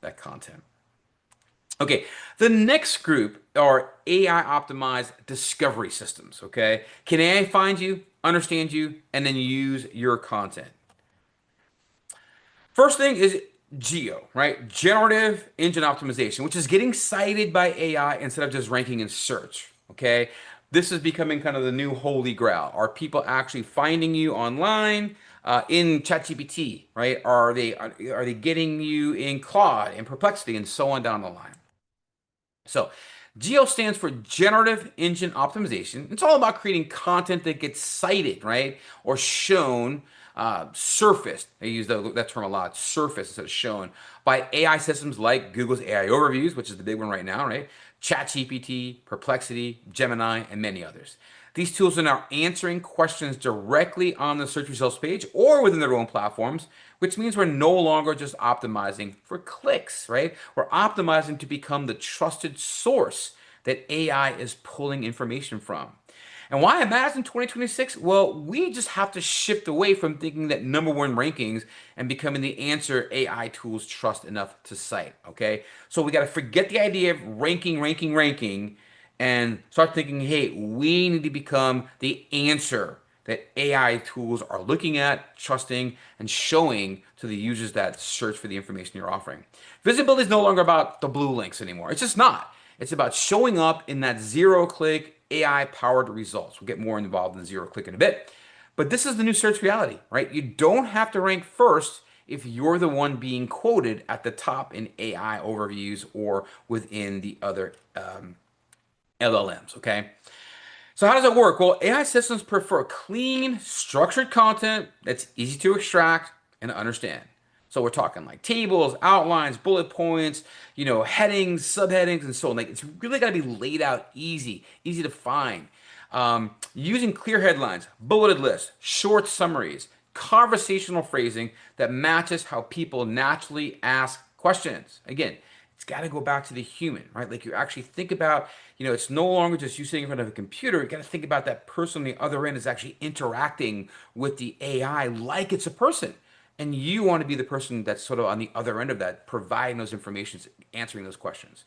that content. Okay, the next group are AI optimized discovery systems, okay? Can AI find you, understand you, and then use your content? First thing is GEO, right? Generative engine optimization, which is getting cited by AI instead of just ranking in search, okay? This is becoming kind of the new holy grail. Are people actually finding you online in ChatGPT, right? Are they getting you in Claude and Perplexity and so on down the line? So, GEO stands for Generative Engine Optimization. It's all about creating content that gets cited, right? Or shown, surfaced. They use that term a lot, surfaced instead of shown, by AI systems like Google's AI Overviews, which is the big one right now, right? ChatGPT, Perplexity, Gemini, and many others. These tools are now answering questions directly on the search results page or within their own platforms, which means we're no longer just optimizing for clicks, right? We're optimizing to become the trusted source that AI is pulling information from. And why it matters in 2026? Well, we just have to shift away from thinking that number one rankings and becoming the answer AI tools trust enough to cite, okay? So we got to forget the idea of ranking, ranking, ranking, and start thinking, hey, we need to become the answer that AI tools are looking at, trusting, and showing to the users that search for the information you're offering. Visibility is no longer about the blue links anymore. It's just not. It's about showing up in that zero click AI powered results. We'll get more involved in zero click in a bit. But this is the new search reality, right? You don't have to rank first if you're the one being quoted at the top in AI overviews or within the other LLMs, okay? So how does it work? Well, AI systems prefer clean, structured content that's easy to extract and understand. So we're talking like tables, outlines, bullet points, headings, subheadings, and so on. Like it's really got to be laid out easy to find. Using clear headlines, bulleted lists, short summaries, conversational phrasing that matches how people naturally ask questions. Again, it's got to go back to the human, right? Like you actually think about, it's no longer just you sitting in front of a computer. You got to think about that person on the other end is actually interacting with the AI like it's a person. And you want to be the person that's sort of on the other end of that, providing those informations, answering those questions.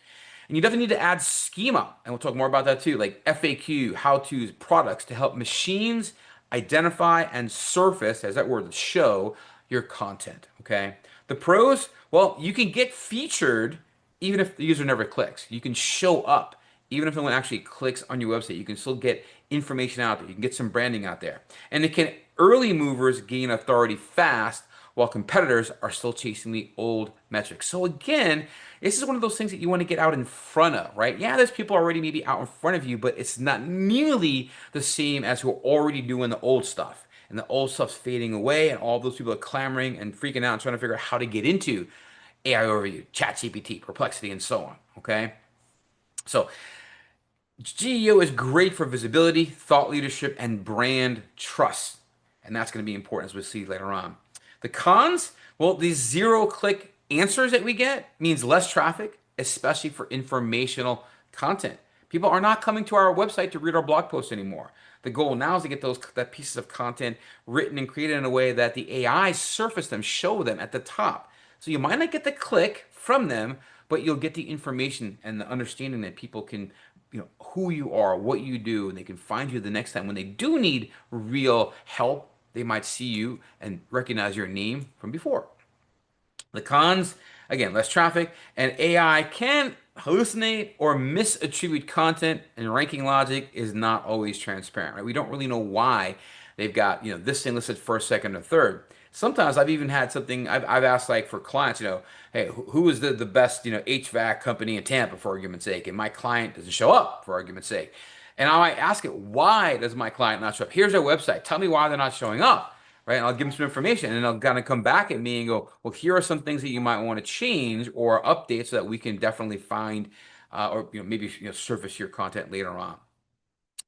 And you definitely need to add schema, and we'll talk more about that too, like FAQ, how-tos, products to help machines identify and surface, as that word, show your content. Okay. The pros, well, you can get featured even if the user never clicks. You can show up even if no one actually clicks on your website. You can still get information out there. You can get some branding out there. And it can early movers gain authority fast while competitors are still chasing the old metrics. So again, this is one of those things that you want to get out in front of, right? Yeah, there's people already maybe out in front of you, but it's not nearly the same as who are already doing the old stuff. And the old stuff's fading away, and all those people are clamoring and freaking out and trying to figure out how to get into AI overview, ChatGPT, Perplexity, and so on. Okay. So GEO is great for visibility, thought leadership, and brand trust. And that's going to be important as we'll see later on. The cons, well, these zero click answers that we get means less traffic, especially for informational content. People are not coming to our website to read our blog posts anymore. The goal now is to get that pieces of content written and created in a way that the AI surface them, show them at the top. So you might not get the click from them, but you'll get the information and the understanding that people can, who you are, what you do, and they can find you the next time when they do need real help. They might see you and recognize your name from before. The cons, again, less traffic, and AI can hallucinate or misattribute content, and ranking logic is not always transparent, right? We don't really know why they've got, this thing listed first, second, or third. Sometimes I've even had something I've asked like for clients, hey, who is the best, HVAC company in Tampa for argument's sake? And my client doesn't show up for argument's sake. And I might ask it, why does my client not show up? Here's their website. Tell me why they're not showing up, right? And I'll give them some information, and they'll kind of come back at me and go, well, here are some things that you might want to change or update so that we can definitely find or maybe surface your content later on.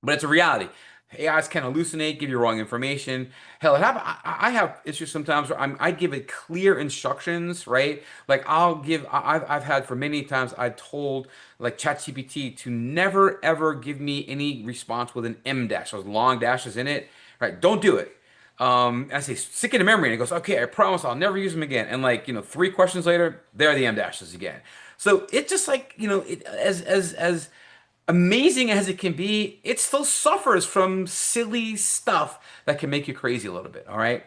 But it's a reality. AIs can hallucinate, give you wrong information. Hell, I have issues sometimes where I give it clear instructions, right? Like I've had for many times I've told like ChatGPT to never ever give me any response with an M dash, those long dashes in it, right? Don't do it. And I say, stick it in memory. And it goes, okay, I promise I'll never use them again. And like, 3 questions later, there are the M dashes again. So it just like, as amazing as it can be, it still suffers from silly stuff that can make you crazy a little bit. All right.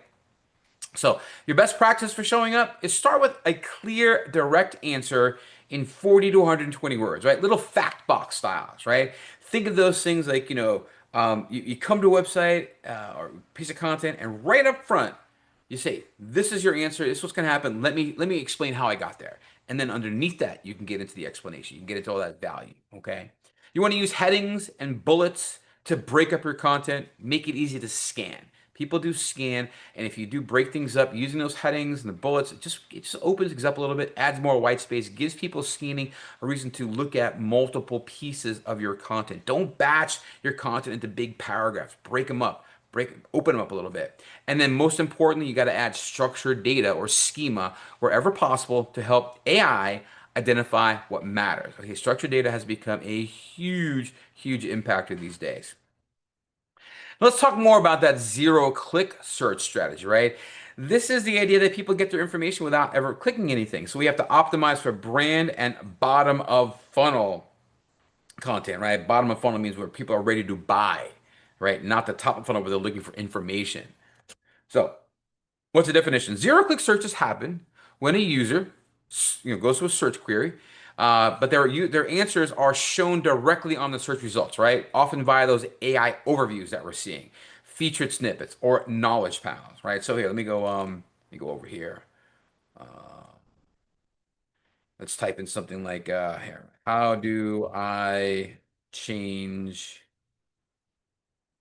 So your best practice for showing up is start with a clear, direct answer in 40 to 120 words, right? Little fact box styles, right? Think of those things like, you come to a website or piece of content, and right up front, you say, this is your answer. This is what's going to happen. Let me explain how I got there. And then underneath that, you can get into the explanation. You can get into all that value, okay? You want to use headings and bullets to break up your content, make it easy to scan. People do scan, and if you do break things up using those headings and the bullets, it just opens things up a little bit, adds more white space, gives people scanning a reason to look at multiple pieces of your content. Don't batch your content into big paragraphs. Break them up. Open them up a little bit. And then most importantly, you got to add structured data or schema wherever possible to help AI identify what matters. Okay, structured data has become a huge, huge impactor these days. Let's talk more about that zero-click search strategy, right? This is the idea that people get their information without ever clicking anything. So we have to optimize for brand and bottom of funnel content, right? Bottom of funnel means where people are ready to buy, right? Not the top of funnel where they're looking for information. So, what's the definition? Zero-click searches happen when a user, goes to a search query, but their answers are shown directly on the search results, right? Often via those AI overviews that we're seeing, featured snippets, or knowledge panels, right? So here, let me go over here. Let's type in something like here. How do I change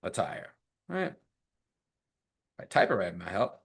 a tire? All right. I type it right, might help.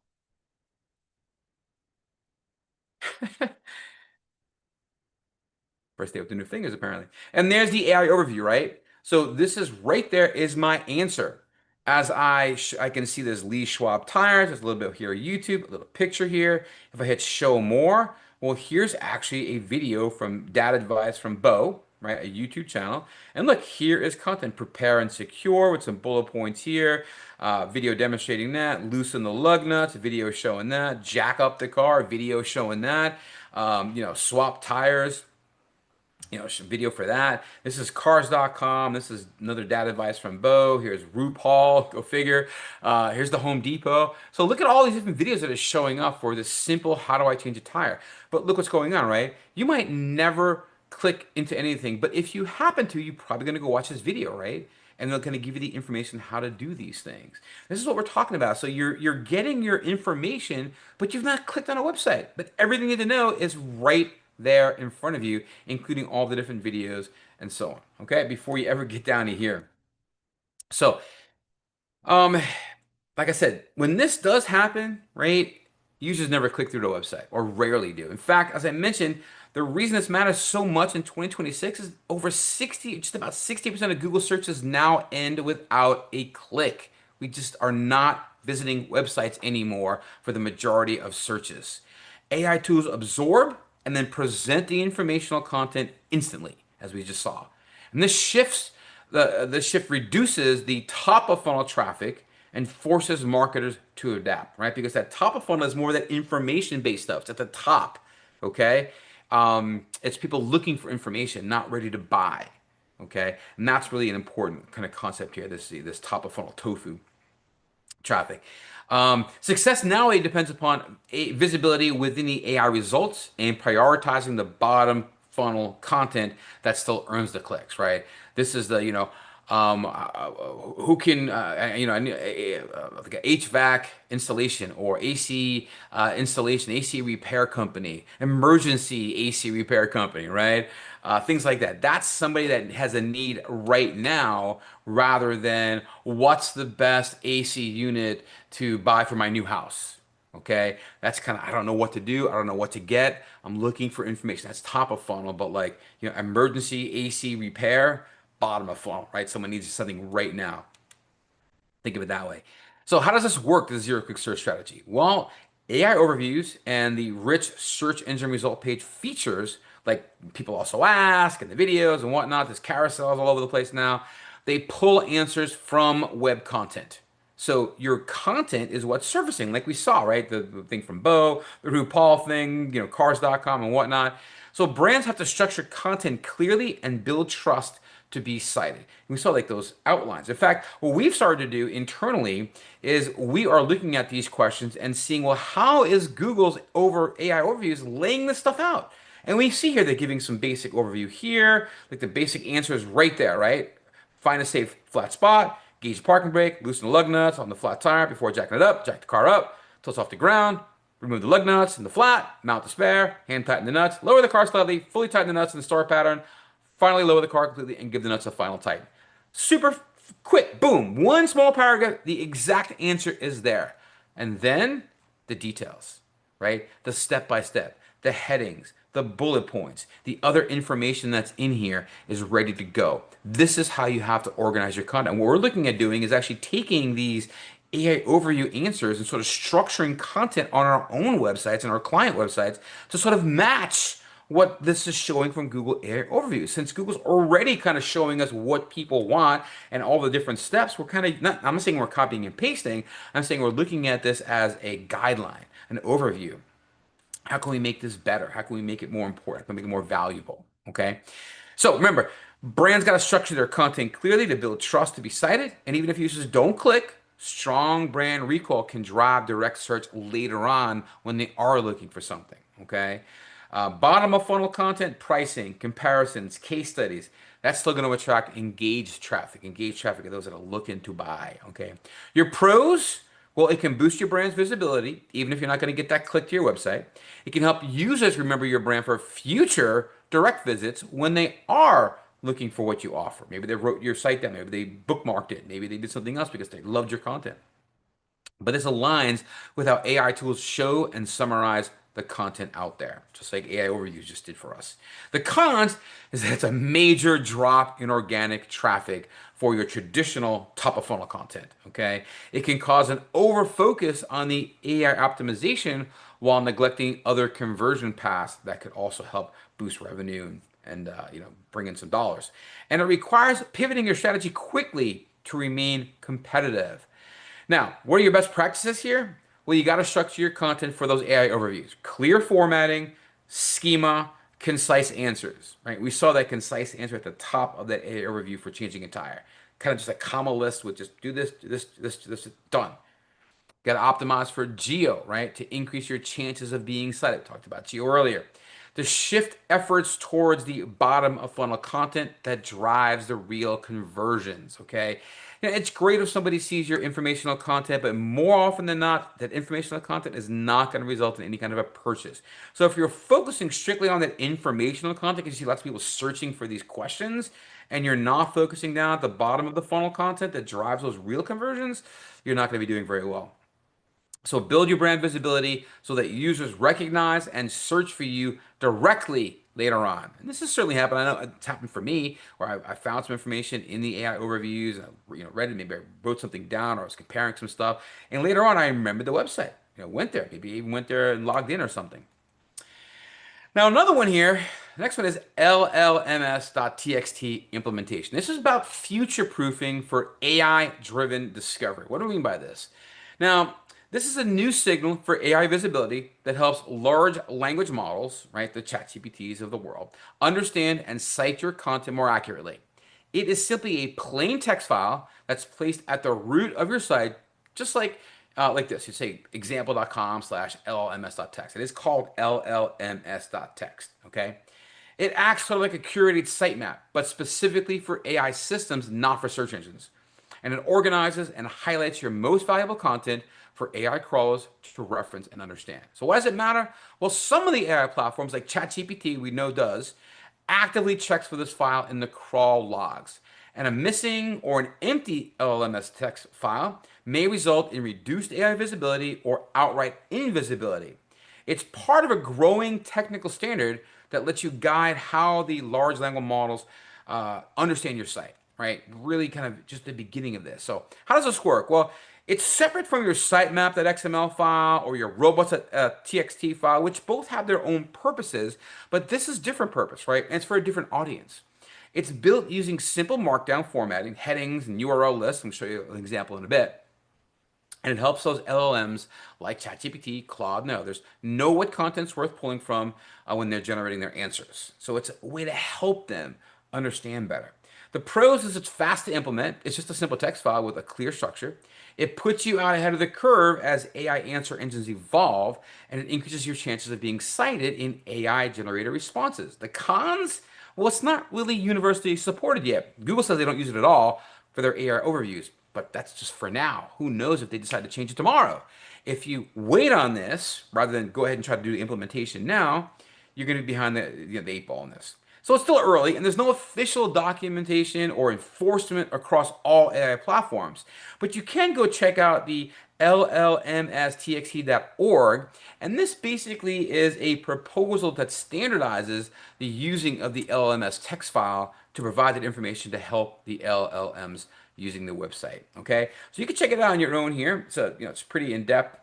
First day with the new fingers, apparently. And there's the AI overview, right? So this is right there is my answer. As I can see there's Lee Schwab tires. There's a little bit here YouTube, a little picture here. If I hit show more, well, here's actually a video from Data Advice from Bo, right? A YouTube channel. And look, here is content. Prepare and secure with some bullet points here. Video demonstrating that. Loosen the lug nuts. Video showing that. Jack up the car. Video showing that. Swap tires, video for that. This is cars.com. This is another data advice from Bo. Here's RuPaul, go figure. Here's the Home Depot. So look at all these different videos that are showing up for this simple, how do I change a tire? But look what's going on, right? You might never click into anything, but if you happen to, you're probably going to go watch this video, right? And they're going to give you the information how to do these things. This is what we're talking about. So you're getting your information, but you've not clicked on a website. But everything you need to know is right there in front of you, including all the different videos and so on. Okay, before you ever get down to here. So, um, like I said, when this does happen, right, users never click through the website or rarely do. In fact, as I mentioned, the reason this matters so much in 2026 is over 60, just about 60% of Google searches now end without a click. We just are not visiting websites anymore for the majority of searches. AI tools absorb and then present the informational content instantly, as we just saw. And this shift reduces the top of funnel traffic and forces marketers to adapt, right? Because that top of funnel is more that information based stuff. It's at the top, okay? It's people looking for information, not ready to buy, okay? And that's really an important kind of concept here. This top of funnel tofu traffic. Success nowadays depends upon visibility within the AI results and prioritizing the bottom funnel content that still earns the clicks, right? This is who can, like a HVAC installation or AC installation, AC repair company, emergency AC repair company, right? Things like that. That's somebody that has a need right now rather than what's the best AC unit to buy for my new house. Okay, that's kind of, I don't know what to do. I don't know what to get. I'm looking for information. That's top of funnel, but like, emergency AC repair, bottom of funnel, right? Someone needs something right now. Think of it that way. So how does this work, the zero click search strategy? Well, AI overviews and the rich search engine result page features, like people also ask in the videos and whatnot, there's carousels all over the place now. They pull answers from web content. So your content is what's surfacing, like we saw, right? The thing from Bo, the RuPaul thing, cars.com and whatnot. So brands have to structure content clearly and build trust to be cited. And we saw like those outlines. In fact, what we've started to do internally is we are looking at these questions and seeing, well, how is Google's over AI overviews laying this stuff out? And we see here they're giving some basic overview here, like the basic answer is right there, right? Find a safe flat spot, gauge the parking brake, loosen the lug nuts on the flat tire before jacking it up, jack the car up, till it's off the ground, remove the lug nuts in the flat, mount the spare, hand tighten the nuts, lower the car slightly, fully tighten the nuts in the star pattern, finally lower the car completely and give the nuts a final tighten. Super quick, boom, one small paragraph, the exact answer is there. And then the details, right? The step by step, the headings, the bullet points, the other information that's in here is ready to go. This is how you have to organize your content. And what we're looking at doing is actually taking these AI overview answers and sort of structuring content on our own websites and our client websites to sort of match what this is showing from Google AI Overview. Since Google's already kind of showing us what people want and all the different steps, we're kind of not, I'm not saying we're copying and pasting, I'm saying we're looking at this as a guideline, an overview. How can we make this better? How can we make it more important? How can we make it more valuable? Okay. So remember, Brands got to structure their content clearly to build trust to be cited. And even if users don't click, strong brand recall can drive direct search later on when they are looking for something. Okay. Bottom of funnel content, pricing, comparisons, case studies. That's still going to attract engaged traffic. Engaged traffic are those that are looking to buy. Okay. Your pros, well, it can boost your brand's visibility, even if you're not going to get that click to your website. It can help users remember your brand for future direct visits when they are looking for what you offer. Maybe they wrote your site down, maybe they bookmarked it, maybe they did something else because they loved your content. But this aligns with how AI tools show and summarize the content out there, just like AI overviews just did for us. The cons is that it's a major drop in organic traffic for your traditional top of funnel content. Okay, it can cause an over focus on the AI optimization while neglecting other conversion paths that could also help boost revenue and bring in some dollars. And it requires pivoting your strategy quickly to remain competitive. Now, what are your best practices here? Well, you got to structure your content for those AI overviews. Clear formatting, schema, concise answers, right? We saw that concise answer at the top of that AI overview for changing a tire. Kind of just a comma list with just do this, this, done. Got to optimize for geo, right? To increase your chances of being cited. Talked about geo earlier. To shift efforts towards the bottom of funnel content that drives the real conversions, okay? It's great if somebody sees your informational content, but more often than not, that informational content is not going to result in any kind of a purchase. So if you're focusing strictly on that informational content, because you see lots of people searching for these questions, and you're not focusing down at the bottom of the funnel content that drives those real conversions, you're not going to be doing very well. So build your brand visibility so that users recognize and search for you directly later on. And this has certainly happened. I know it's happened for me where I found some information in the AI overviews. And read it. Maybe I wrote something down or I was comparing some stuff. And later on, I remembered the website. Went there. Maybe even went there and logged in or something. Now, another one here, the next one is llms.txt implementation. This is about future proofing for AI driven discovery. What do we mean by this? Now, this is a new signal for AI visibility that helps large language models, right, the ChatGPTs of the world, understand and cite your content more accurately. It is simply a plain text file that's placed at the root of your site, just like this. You say example.com/llms.text. It is called llms.text, okay? It acts sort of like a curated sitemap, but specifically for AI systems, not for search engines. And it organizes and highlights your most valuable content for AI crawlers to reference and understand. So why does it matter? Well, some of the AI platforms like ChatGPT, we know does, actively checks for this file in the crawl logs. And a missing or an empty LLMS text file may result in reduced AI visibility or outright invisibility. It's part of a growing technical standard that lets you guide how the large language models understand your site, right? Really kind of just the beginning of this. So how does this work? Well, it's separate from your sitemap.xml file or your robots.txt file, which both have their own purposes, but this is different purpose, right? And it's for a different audience. It's built using simple markdown formatting, headings, and URL lists. I'm going to show you an example in a bit. And it helps those LLMs like ChatGPT, Claude, and others know what content's worth pulling from when they're generating their answers. So it's a way to help them understand better. The pros is it's fast to implement. It's just a simple text file with a clear structure. It puts you out ahead of the curve as AI answer engines evolve, and it increases your chances of being cited in AI generated responses. The cons? Well, it's not really universally supported yet. Google says they don't use it at all for their AI overviews, but that's just for now. Who knows if they decide to change it tomorrow? If you wait on this rather than go ahead and try to do the implementation now, you're going to be behind the eight ball on this. So it's still early, and there's no official documentation or enforcement across all AI platforms. But you can go check out the llmstxt.org, and this basically is a proposal that standardizes the using of the LLMS text file to provide that information to help the LLMs using the website. Okay, so you can check it out on your own here. So it's pretty in depth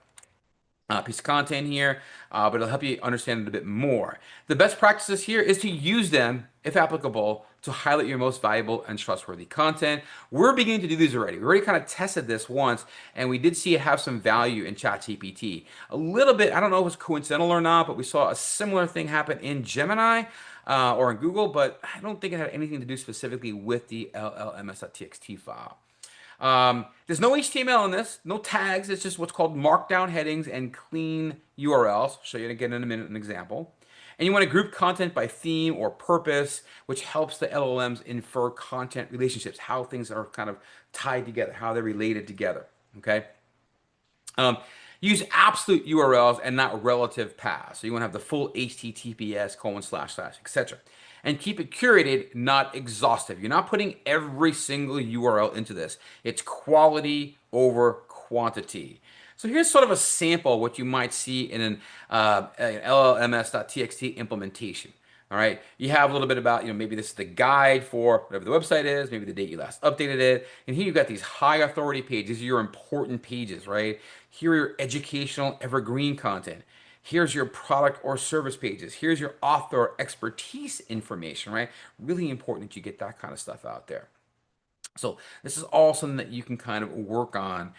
piece of content here, but it'll help you understand it a bit more. The best practices here is to use them, if applicable, to highlight your most valuable and trustworthy content. We're beginning to do these already. We already kind of tested this once, and we did see it have some value in ChatGPT. A little bit, I don't know if it's coincidental or not, but we saw a similar thing happen in Gemini. or in Google, but I don't think it had anything to do specifically with the llms.txt file. There's no HTML in this, no tags. It's just what's called markdown headings and clean URLs. I'll show you again in a minute an example. And you want to group content by theme or purpose, which helps the LLMs infer content relationships, how things are kind of tied together, how they're related together. Okay. Um, Use absolute URLs and not relative paths. So you want to have the full HTTPS colon slash slash, etc. And keep it curated, not exhaustive. You're not putting every single URL into this. It's quality over quantity. So here's sort of a sample of what you might see in an LLMS.txt implementation. All right, you have a little bit about, maybe this is the guide for whatever the website is, maybe the date you last updated it. And here you've got these high authority pages, your important pages, right? Here are your educational evergreen content. Here's your product or service pages. Here's your author expertise information, right? Really important that you get that kind of stuff out there. So this is all something that you can kind of work on.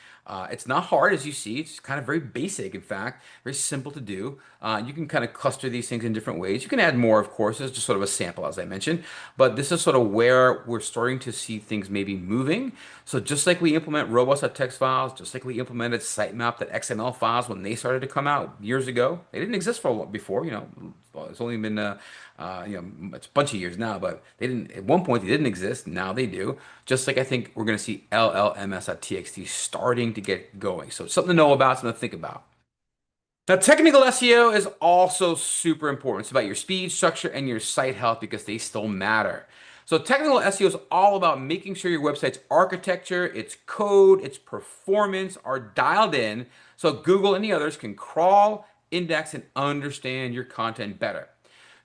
It's not hard, as you see. It's kind of very basic, in fact, very simple to do. You can kind of cluster these things in different ways. You can add more, of course. It's just sort of a sample, as I mentioned. But this is sort of where we're starting to see things maybe moving. So just like we implement robots.txt files, just like we implemented sitemap.xml files when they started to come out years ago, they didn't exist for a while before. It's only been it's a bunch of years now, but they didn't at one point they didn't exist. Now they do. Just like I think we're going to see LLMS.txt starting to get going. So it's something to know about, something to think about. Now, technical SEO is also super important. It's about your speed, structure, and your site health because they still matter. So technical SEO is all about making sure your website's architecture, its code, its performance are dialed in so Google and the others can crawl, index, and understand your content better.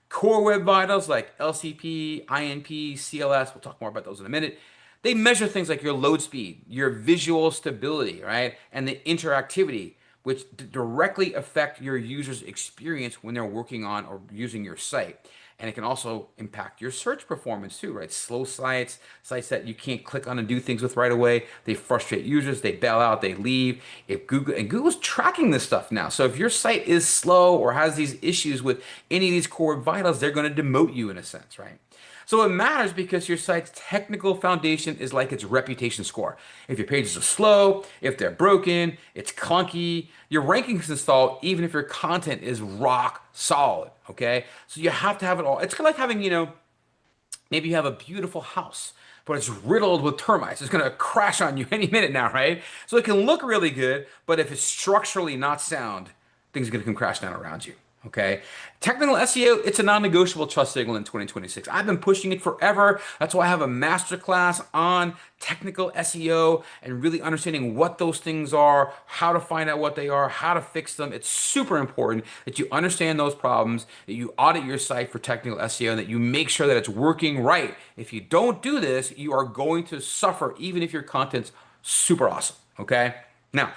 Core Web Vitals like LCP, INP, CLS, we'll talk more about those in a minute. They measure things like your load speed, your visual stability, right? And the interactivity, which directly affect your user's experience when they're working on or using your site. And it can also impact your search performance too, right? Slow sites, sites that you can't click on and do things with right away, they frustrate users, they bail out, they leave. If Google's tracking this stuff now. So if your site is slow or has these issues with any of these core vitals, they're going to demote you in a sense, right? So it matters because your site's technical foundation is like its reputation score. If your pages are slow, if they're broken, it's clunky, your rankings install even if your content is rock solid, okay? So you have to have it all. It's kind of like having, maybe you have a beautiful house, but it's riddled with termites. It's going to crash on you any minute now, right? So it can look really good, but if it's structurally not sound, things are going to come crash down around you. Okay. Technical SEO, it's a non-negotiable trust signal in 2026. I've been pushing it forever. That's why I have a masterclass on technical SEO and really understanding what those things are, how to find out what they are, how to fix them. It's super important that you understand those problems, that you audit your site for technical SEO, and that you make sure that it's working right. If you don't do this, you are going to suffer even if your content's super awesome. Okay. Now,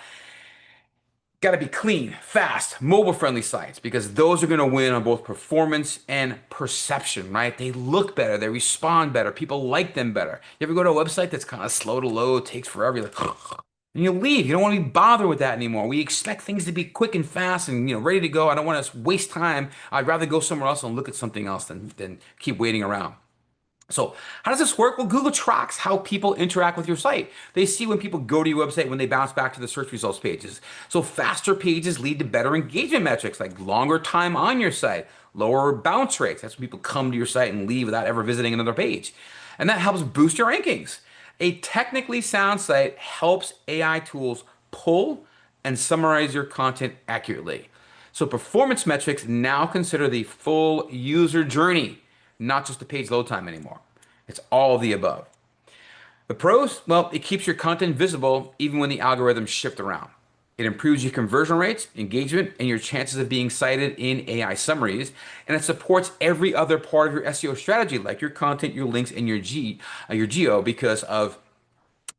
got to be clean, fast, mobile-friendly sites because those are going to win on both performance and perception, right? They look better, they respond better, people like them better. You ever go to a website that's kind of slow to load, takes forever, you're like, and you leave. You don't want to be bothered with that anymore. We expect things to be quick and fast and ready to go. I don't want to waste time. I'd rather go somewhere else and look at something else than keep waiting around. So how does this work? Well, Google tracks how people interact with your site. They see when people go to your website, when they bounce back to the search results pages. So faster pages lead to better engagement metrics like longer time on your site, lower bounce rates. That's when people come to your site and leave without ever visiting another page. And that helps boost your rankings. A technically sound site helps AI tools pull and summarize your content accurately. So performance metrics now consider the full user journey, not just the page load time anymore. It's all of the above. The pros, well, it keeps your content visible even when the algorithms shift around. It improves your conversion rates, engagement, and your chances of being cited in AI summaries. And it supports every other part of your SEO strategy, like your content, your links, and your geo, because of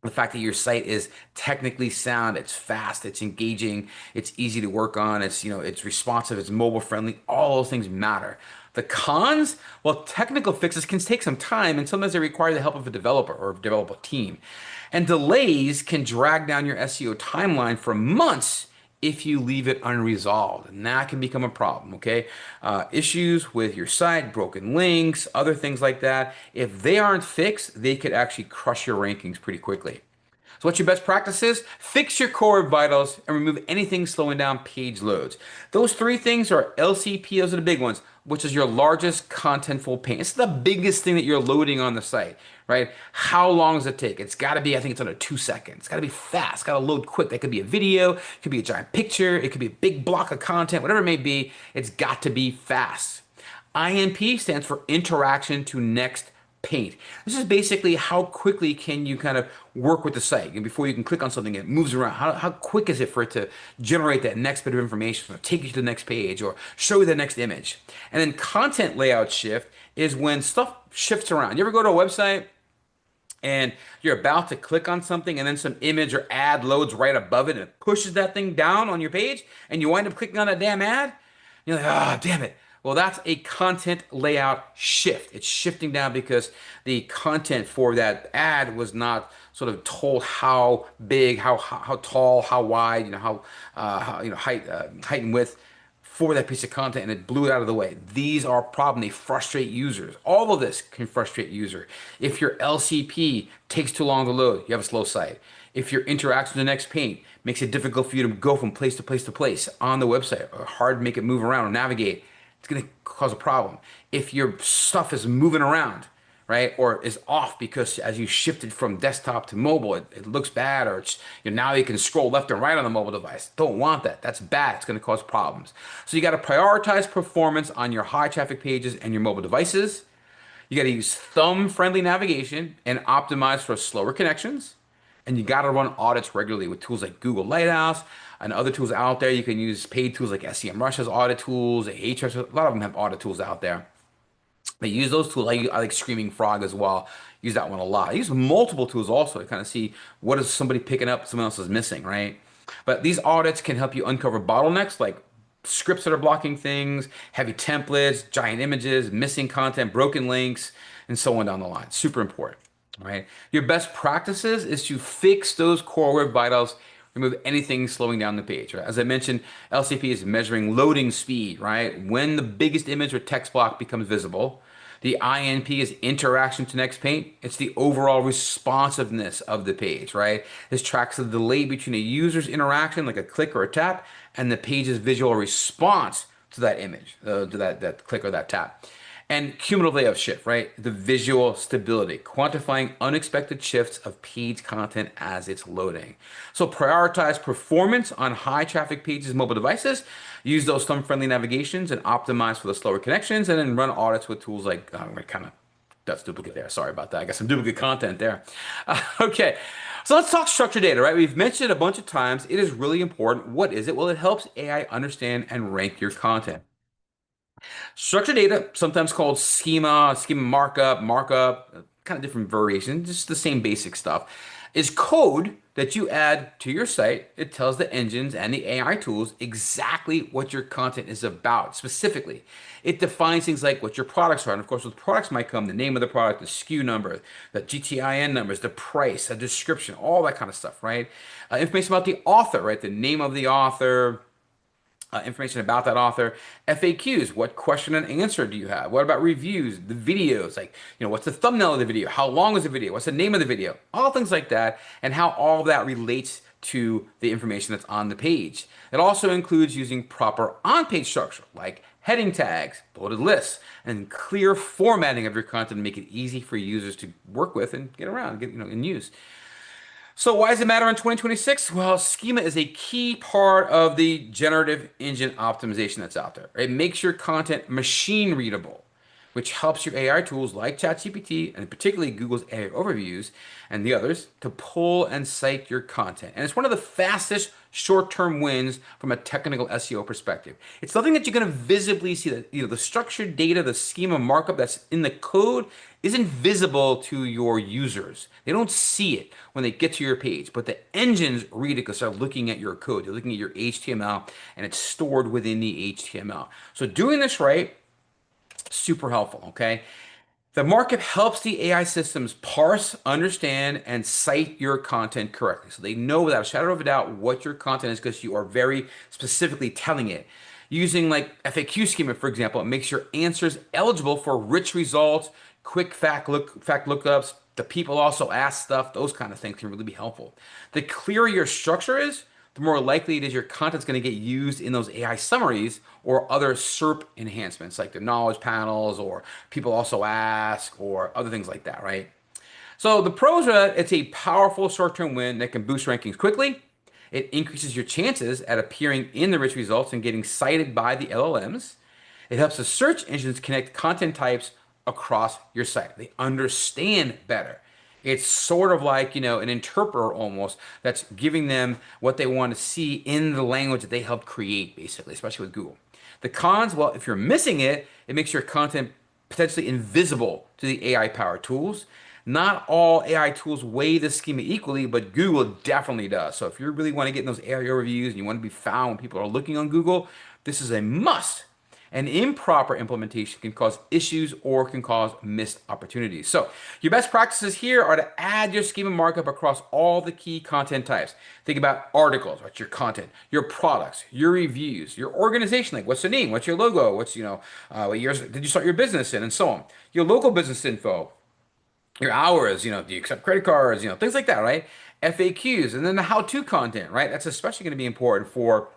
the fact that your site is technically sound, it's fast, it's engaging, it's easy to work on, it's responsive, it's mobile friendly. All those things matter. The cons, well, technical fixes can take some time, and sometimes they require the help of a developer or a developer team. And delays can drag down your SEO timeline for months, if you leave it unresolved, and that can become a problem, okay? Issues with your site, broken links, other things like that, if they aren't fixed, they could actually crush your rankings pretty quickly. So what's your best practices? Fix your core vitals and remove anything slowing down page loads. Those three things are LCP, those are the big ones, which is your largest contentful pain. It's the biggest thing that you're loading on the site, right? How long does it take? It's got to be, I think it's under 2 seconds. It's got to be fast. It's got to load quick. That could be a video, it could be a giant picture, it could be a big block of content, whatever it may be. It's got to be fast. INP stands for interaction to next paint. This is basically how quickly can you kind of work with the site. And before you can click on something, it moves around. How quick is it for it to generate that next bit of information or take you to the next page or show you the next image? And then content layout shift is when stuff shifts around. You ever go to a website and you're about to click on something and then some image or ad loads right above it and it pushes that thing down on your page and you wind up clicking on that damn ad? You're like, ah, damn it. Well, that's a content layout shift. It's shifting down because the content for that ad was not sort of told how big, how tall, how wide, height and width for that piece of content, and it blew it out of the way. These are a problem. They frustrate users. All of this can frustrate user. If your LCP takes too long to load, you have a slow site. If your interaction with the next paint makes it difficult for you to go from place to place to place on the website, or hard to make it move around or navigate, it's going to cause a problem. If your stuff is moving around, right, or is off because as you shifted from desktop to mobile, it looks bad, or it's, now you can scroll left and right on the mobile device. Don't want that. That's bad. It's going to cause problems. So you got to prioritize performance on your high traffic pages and your mobile devices. You got to use thumb-friendly navigation and optimize for slower connections. And you got to run audits regularly with tools like Google Lighthouse and other tools out there. You can use paid tools like SEMrush has audit tools, Ahrefs, a lot of them have audit tools out there. But use those tools. I like Screaming Frog as well. Use that one a lot. I use multiple tools also to kind of see what is somebody picking up, someone else is missing, right? But these audits can help you uncover bottlenecks like scripts that are blocking things, heavy templates, giant images, missing content, broken links, and so on down the line. Super important, right? Your best practices is to fix those core web vitals, remove anything slowing down the page, right? As I mentioned, LCP is measuring loading speed, right? When the biggest image or text block becomes visible. The INP is interaction to next paint. It's the overall responsiveness of the page, right? This tracks the delay between a user's interaction, like a click or a tap, and the page's visual response to that image, to that click or that tap. And cumulative layout shift, right? The visual stability, quantifying unexpected shifts of page content as it's loading. So prioritize performance on high traffic pages, mobile devices. Use those thumb-friendly navigations and optimize for the slower connections, and then run audits with tools like, that's duplicate there. Sorry about that. I got some duplicate content there. Okay, so let's talk structured data, right? We've mentioned it a bunch of times. It is really important. What is it? Well, it helps AI understand and rank your content. Structured data, sometimes called schema markup, kind of different variations, just the same basic stuff, is code that you add to your site. It tells the engines and the AI tools exactly what your content is about. Specifically, it defines things like what your products are. And of course, with products might come the name of the product, the SKU number, the GTIN numbers, the price, a description, all that kind of stuff, right? Information about the author, right? The name of the author, information about that author, FAQs, what question and answer do you have? What about reviews, the videos, like, what's the thumbnail of the video? How long is the video? What's the name of the video? All things like that, and how all of that relates to the information that's on the page. It also includes using proper on-page structure, like heading tags, bulleted lists, and clear formatting of your content to make it easy for users to work with and get around, and use. So why does it matter in 2026? Well, schema is a key part of the generative engine optimization that's out there. It makes your content machine readable, which helps your AI tools like ChatGPT and particularly Google's AI overviews and the others to pull and cite your content. And it's one of the fastest short-term wins from a technical SEO perspective. It's something that you're going to visibly see that the structured data, the schema markup that's in the code isn't visible to your users. They don't see it when they get to your page, but the engines read it because they're looking at your code. They're looking at your HTML and it's stored within the HTML. So doing this right, super helpful, okay? The markup helps the AI systems parse, understand, and cite your content correctly. So they know without a shadow of a doubt what your content is because you are very specifically telling it. Using like FAQ schema, for example, it makes your answers eligible for rich results, quick fact lookups. The people also ask stuff. Those kind of things can really be helpful. The clearer your structure is, the more likely it is your content's going to get used in those AI summaries or other SERP enhancements like the knowledge panels or people also ask or other things like that, right? So the pros are that it's a powerful short-term win that can boost rankings quickly. It increases your chances at appearing in the rich results and getting cited by the LLMs. It helps the search engines connect content types across your site. They understand better. It's sort of like, an interpreter almost that's giving them what they want to see in the language that they helped create, basically, especially with Google. The cons, well, if you're missing it, it makes your content potentially invisible to the AI powered tools. Not all AI tools weigh the schema equally, but Google definitely does. So if you really want to get in those AI reviews and you want to be found when people are looking on Google, this is a must. An improper implementation can cause issues or can cause missed opportunities. So your best practices here are to add your schema markup across all the key content types. Think about articles, what's your content, your products, your reviews, your organization, like what's the name, what's your logo, what years did you start your business in, and so on. Your local business info, your hours, do you accept credit cards, things like that, right? FAQs, and then the how-to content, right? That's especially going to be important for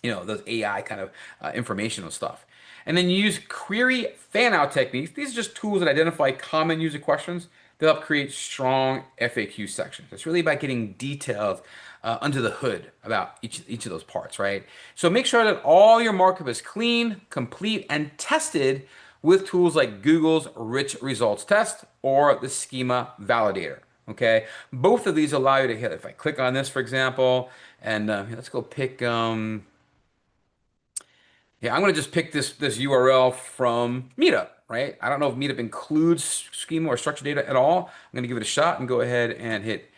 those AI kind of informational stuff. And then you use query fan out techniques. These are just tools that identify common user questions that help create strong FAQ sections. It's really about getting detailed under the hood about each of those parts, right? So make sure that all your markup is clean, complete, and tested with tools like Google's Rich Results Test or the Schema Validator. Okay, both of these allow you to hit. If I click on this, for example, and let's go pick. Yeah, I'm gonna just pick this URL from Meetup, right? I don't know if Meetup includes schema or structured data at all. I'm gonna give it a shot and go ahead and hit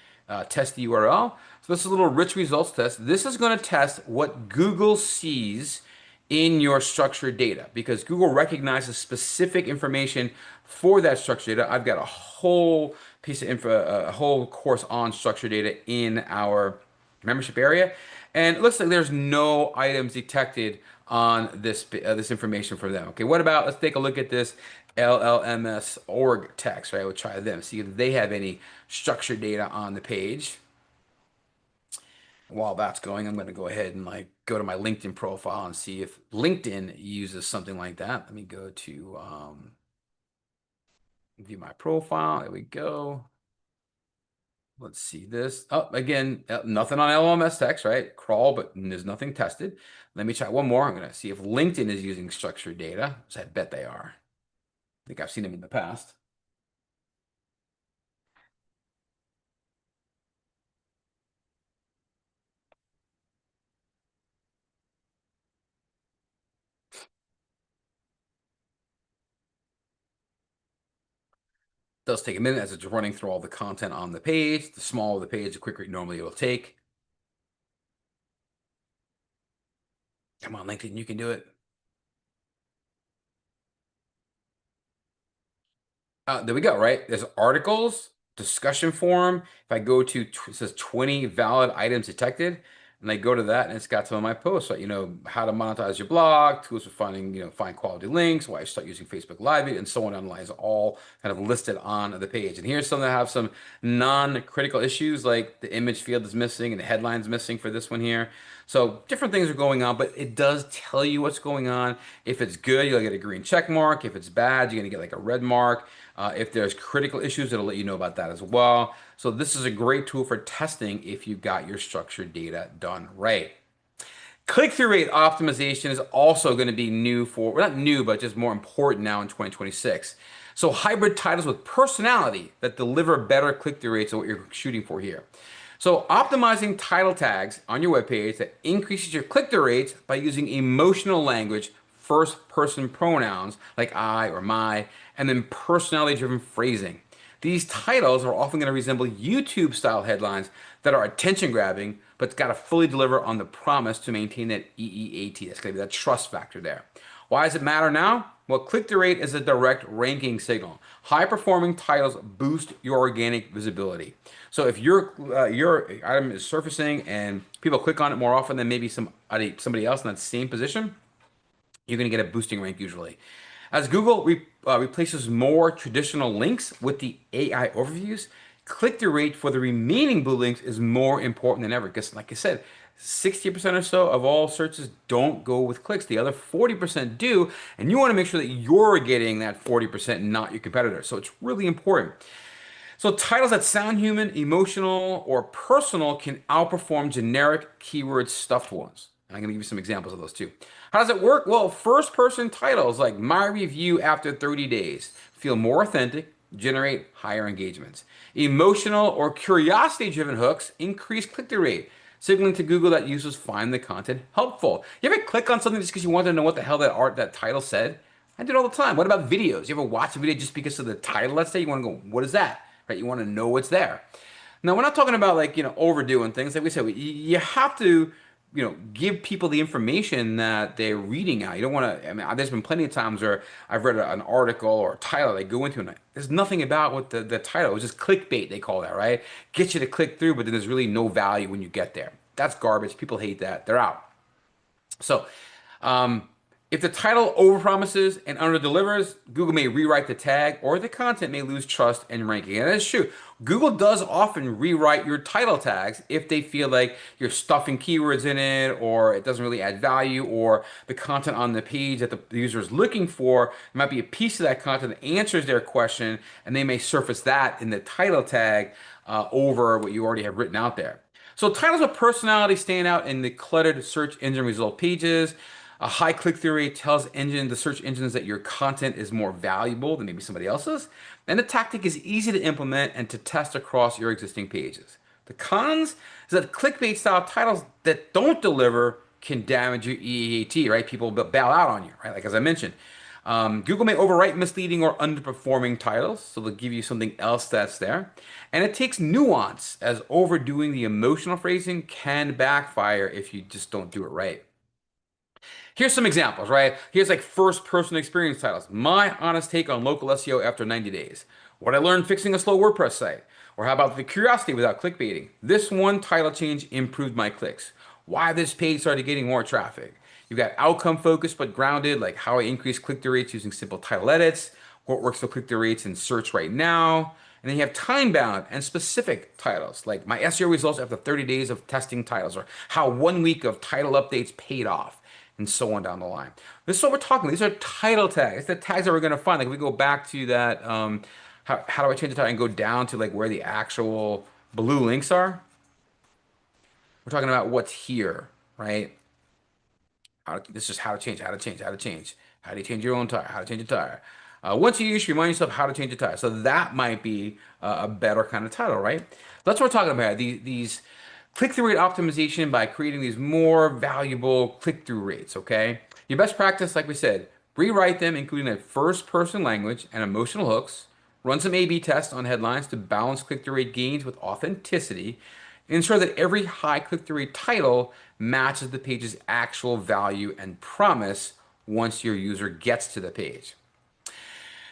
test the URL. So this is a little rich results test. This is gonna test what Google sees in your structured data because Google recognizes specific information for that structured data. I've got a whole piece of info, a whole course on structured data in our membership area, and it looks like there's no items detected on this information for them. Okay, what about, let's take a look at this LLMS org text, right? We'll try them, see if they have any structured data on the page. While that's going, I'm going to go ahead and like go to my LinkedIn profile and see if LinkedIn uses something like that. Let me go to view my profile. There we go. Let's see this. Oh, again, nothing on LMS text, right? Crawl, but there's nothing tested. Let me try one more. I'm going to see if LinkedIn is using structured data. So I bet they are. I think I've seen them in the past. It does take a minute as it's running through all the content on the page. The smaller the page, the quicker normally it will take. Come on, LinkedIn, you can do it. There we go, right? There's articles, discussion forum. If I go to, it says 20 valid items detected, and I go to that, and it's got some of my posts, right? How to monetize your blog, tools for finding, find quality links, why I start using Facebook Live, and so on, online is all kind of listed on the page. And here's some that have some non-critical issues, like the image field is missing and the headline's missing for this one here. So different things are going on, but it does tell you what's going on. If it's good, you'll get a green check mark. If it's bad, you're gonna get like a red mark. If there's critical issues, it'll let you know about that as well. So this is a great tool for testing if you've got your structured data done right. Click-through rate optimization is also going to be new for, well, not new, but just more important now in 2026. So hybrid titles with personality that deliver better click-through rates are what you're shooting for here. So optimizing title tags on your webpage that increases your click-through rates by using emotional language, first-person pronouns like I or my, and then personality-driven phrasing. These titles are often going to resemble YouTube-style headlines that are attention-grabbing, but it's got to fully deliver on the promise to maintain that EEAT. That's going to be that trust factor there. Why does it matter now? Well, click-through rate is a direct ranking signal. High-performing titles boost your organic visibility. So if your item is surfacing and people click on it more often than maybe somebody else in that same position, you're going to get a boosting rank usually. As Google replaces more traditional links with the AI overviews, click-through rate for the remaining blue links is more important than ever. Because, like I said, 60% or so of all searches don't go with clicks. The other 40% do, and you want to make sure that you're getting that 40%, not your competitor. So it's really important. So titles that sound human, emotional, or personal can outperform generic keyword stuffed ones. And I'm going to give you some examples of those too. How does it work? Well, first person titles like my review after 30 days feel more authentic, generate higher engagements. Emotional or curiosity driven hooks increase click-through rate, signaling to Google that users find the content helpful. You ever click on something just because you want to know what the hell that title said? I do it all the time. What about videos? You ever watch a video just because of the title? Let's say you want to go, what is that? Right? You want to know what's there. Now, we're not talking about like, overdoing things. Like we said, you have to, give people the information that they're reading out. You don't want to, I mean, there's been plenty of times where I've read an article or a title they go into and there's nothing about what the title, it was just clickbait, they call that, right? Get you to click through, but then there's really no value when you get there. That's garbage. People hate that. They're out. So, um, if the title overpromises and underdelivers, Google may rewrite the tag or the content may lose trust and ranking. And that's true. Google does often rewrite your title tags if they feel like you're stuffing keywords in it or it doesn't really add value or the content on the page that the user is looking for might be a piece of that content that answers their question and they may surface that in the title tag over what you already have written out there. So titles with personality stand out in the cluttered search engine result pages. A high click-through rate tells the search engines that your content is more valuable than maybe somebody else's. And the tactic is easy to implement and to test across your existing pages. The cons is that clickbait style titles that don't deliver can damage your EAT, right? People bail out on you, right? Like as I mentioned. Google may overwrite misleading or underperforming titles, so they'll give you something else that's there. And it takes nuance, as overdoing the emotional phrasing can backfire if you just don't do it right. Here's some examples, right? Here's like first person experience titles. My honest take on local SEO after 90 days. What I learned fixing a slow WordPress site. Or how about the curiosity without clickbaiting? This one title change improved my clicks. Why this page started getting more traffic. You've got outcome focused but grounded, like how I increase click-through rates using simple title edits. What works for click-through rates in search right now. And then you have time-bound and specific titles, like my SEO results after 30 days of testing titles, or how 1 week of title updates paid off and so on down the line. This is what we're talking. These are title tags. It's the tags that we're going to find. Like if we go back to that, how do I change the tag and go down to like where the actual blue links are? We're talking about what's here, right? This is how to change, how to change, how to change. How do you change your own tire? How to change a tire. Once you use, remind yourself how to change a tire. So that might be a better kind of title, right? That's what we're talking about. These click-through rate optimization by creating these more valuable click-through rates, okay? Your best practice, like we said, rewrite them, including a first-person language and emotional hooks. Run some A/B tests on headlines to balance click-through rate gains with authenticity. Ensure that every high click-through rate title matches the page's actual value and promise once your user gets to the page.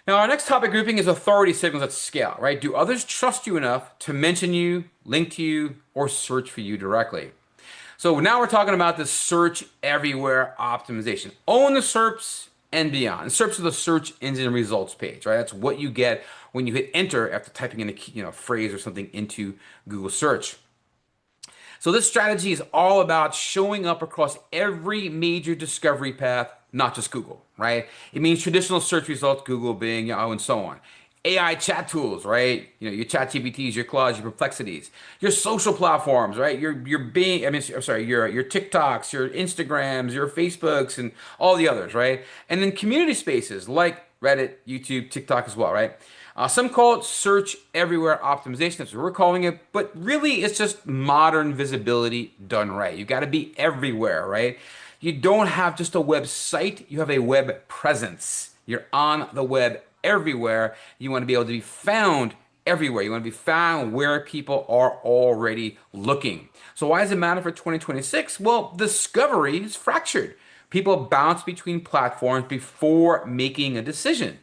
Now, our next topic grouping is authority signals at scale, right? Do others trust you enough to mention you, link to you, or search for you directly? So now we're talking about the search everywhere optimization. Own the SERPs and beyond. And SERPs are the search engine results page, right? That's what you get when you hit enter after typing in a phrase or something into Google search. So this strategy is all about showing up across every major discovery path, not just Google, right? It means traditional search results, Google, Bing, Yahoo, and so on. AI chat tools, right? Your chat GPTs, your Claudes, your Perplexities, your social platforms, right? Your Bing, your TikToks, your Instagrams, your Facebooks, and all the others, right? And then community spaces like Reddit, YouTube, TikTok as well, right? Some call it search everywhere optimization. That's what we're calling it. But really, it's just modern visibility done right. You got to be everywhere, right? You don't have just a website. You have a web presence. You're on the web everywhere. You want to be able to be found everywhere. You want to be found where people are already looking. So why does it matter for 2026? Well, discovery is fractured. People bounce between platforms before making a decision.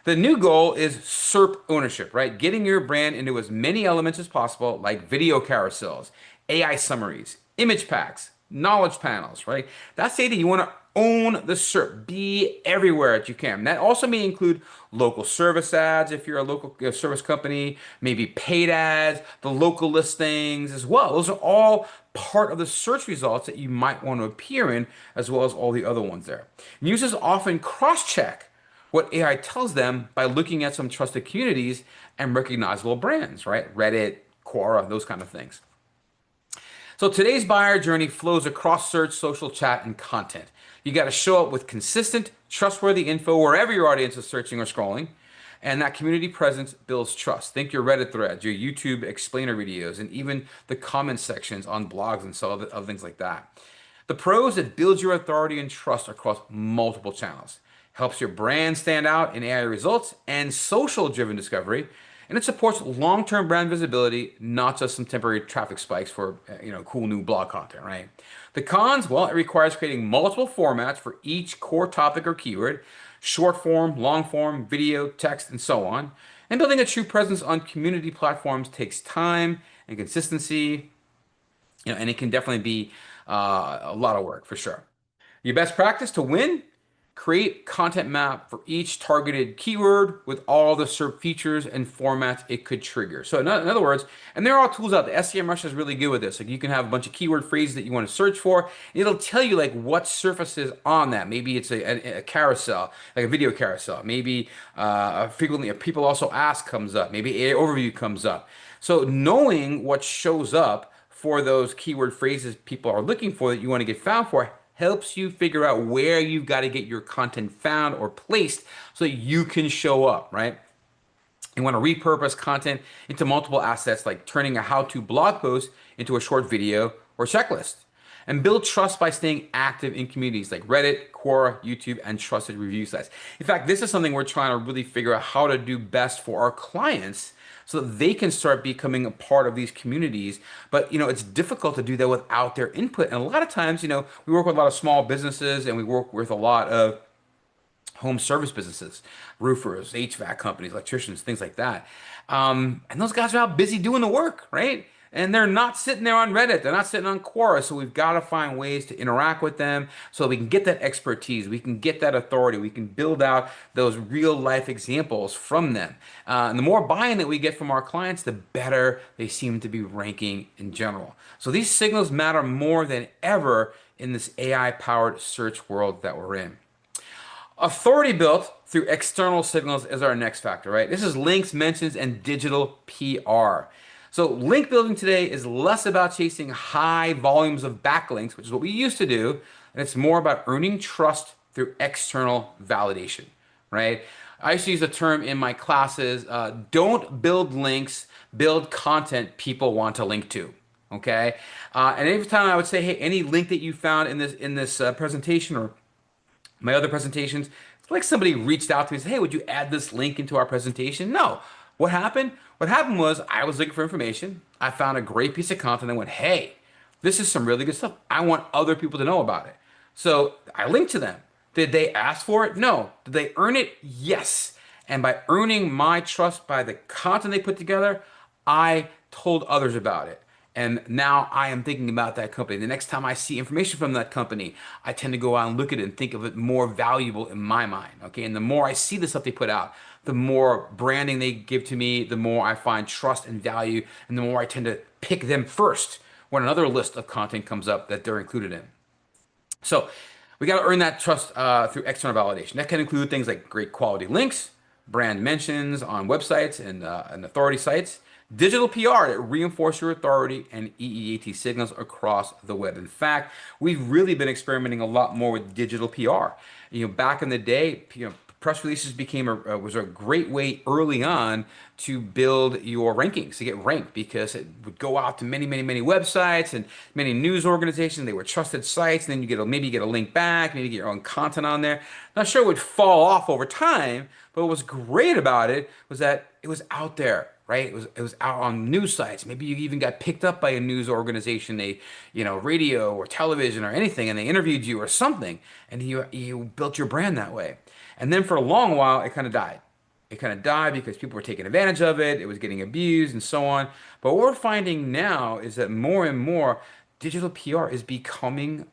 The new goal is SERP ownership, right? Getting your brand into as many elements as possible, like video carousels, AI summaries, image packs, knowledge panels, right? That's data you want to own the SERP, be everywhere that you can. That also may include local service ads if you're a local service company, maybe paid ads, the local listings as well. Those are all part of the search results that you might want to appear in, as well as all the other ones there. Users often cross-check what AI tells them by looking at some trusted communities and recognizable brands, right? Reddit, Quora, those kind of things. So today's buyer journey flows across search, social chat, and content. You got to show up with consistent, trustworthy info wherever your audience is searching or scrolling. And that community presence builds trust. Think your Reddit threads, your YouTube explainer videos, and even the comment sections on blogs and so other things like that. The pros, it builds your authority and trust across multiple channels, helps your brand stand out in AI results and social-driven discovery, and it supports long-term brand visibility, not just some temporary traffic spikes for cool new blog content, right? The cons, well, it requires creating multiple formats for each core topic or keyword, short form, long form, video, text, and so on. And building a true presence on community platforms takes time and consistency, and it can definitely be a lot of work for sure. Your best practice to win: create content map for each targeted keyword with all the SERP features and formats it could trigger. So in other words, and there are tools out there. SEMrush is really good with this. Like you can have a bunch of keyword phrases that you want to search for. And it'll tell you like what surfaces on that. Maybe it's a carousel, like a video carousel. Maybe frequently people also ask comes up. Maybe AI overview comes up. So knowing what shows up for those keyword phrases people are looking for that you want to get found for helps you figure out where you've got to get your content found or placed so that you can show up, right? You want to repurpose content into multiple assets, like turning a how-to blog post into a short video or checklist. And build trust by staying active in communities like Reddit, Quora, YouTube, and trusted review sites. In fact, this is something we're trying to really figure out how to do best for our clients so that they can start becoming a part of these communities. But, it's difficult to do that without their input. And a lot of times, we work with a lot of small businesses and we work with a lot of home service businesses, roofers, HVAC companies, electricians, things like that. And those guys are out busy doing the work, right? And they're not sitting there on Reddit. They're not sitting on Quora. So we've got to find ways to interact with them so we can get that expertise. We can get that authority. We can build out those real life examples from them. And the more buy-in that we get from our clients, the better they seem to be ranking in general. So these signals matter more than ever in this AI-powered search world that we're in. Authority built through external signals is our next factor, right? This is links, mentions, and digital PR. So link building today is less about chasing high volumes of backlinks, which is what we used to do, and it's more about earning trust through external validation, right? I used to use the term in my classes, don't build links, build content people want to link to. Okay, and every time I would say, hey, any link that you found in this presentation or my other presentations, it's like somebody reached out to me and said, hey, would you add this link into our presentation? No. What happened? What happened was I was looking for information. I found a great piece of content and went, hey, this is some really good stuff. I want other people to know about it. So I linked to them. Did they ask for it? No. Did they earn it? Yes. And by earning my trust by the content they put together, I told others about it. And now I am thinking about that company. The next time I see information from that company, I tend to go out and look at it and think of it more valuable in my mind. Okay. And the more I see the stuff they put out, the more branding they give to me, the more I find trust and value, and the more I tend to pick them first when another list of content comes up that they're included in. So we got to earn that trust through external validation. That can include things like great quality links, brand mentions on websites and authority sites. Digital PR that reinforce your authority and EEAT signals across the web. In fact, we've really been experimenting a lot more with digital PR. Back in the day, press releases was a great way early on to build your rankings, to get ranked, because it would go out to many, many, many websites and many news organizations. They were trusted sites, and then maybe you get a link back, maybe get your own content on there. Not sure it would fall off over time, but what was great about it was that it was out there. right? It was out on news sites. Maybe you even got picked up by a news organization, radio or television or anything, and they interviewed you or something, and you built your brand that way. And then for a long while, it kind of died. It kind of died because people were taking advantage of it. It was getting abused and so on. But what we're finding now is that more and more digital PR is coming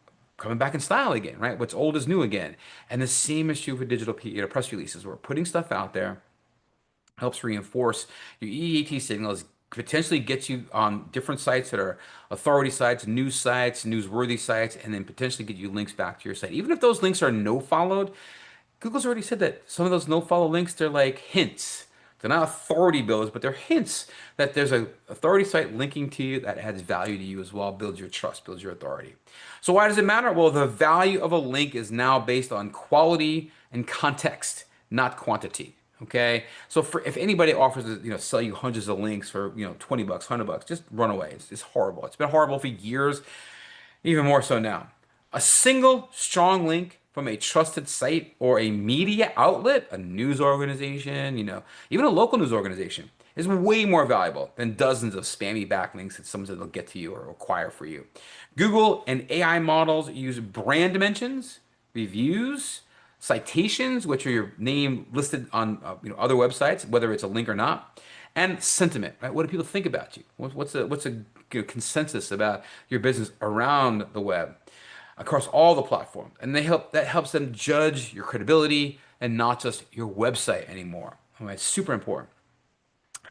back in style again, right? What's old is new again. And the same is true for digital press releases. We're putting stuff out there, helps reinforce your EAT signals, potentially gets you on different sites that are authority sites, newsworthy sites, and then potentially get you links back to your site. Even if those links are no followed, Google's already said that some of those no follow links, they're like hints. They're not authority builders, but they're hints that there's a authority site linking to you that adds value to you as well, builds your trust, builds your authority. So why does it matter? Well, the value of a link is now based on quality and context, not quantity. Okay. So if anybody offers to, sell you hundreds of links for, $20, $100, just run away. It's horrible. It's been horrible for years. Even more so now. A single strong link from a trusted site or a media outlet, a news organization, even a local news organization, is way more valuable than dozens of spammy backlinks that someone said they'll get to you or acquire for you. Google and AI models use brand dimensions, reviews, citations, which are your name listed on other websites, whether it's a link or not, and sentiment. Right? What do people think about you? What's a consensus about your business around the web across all the platforms? And that helps them judge your credibility and not just your website anymore. All right, super important.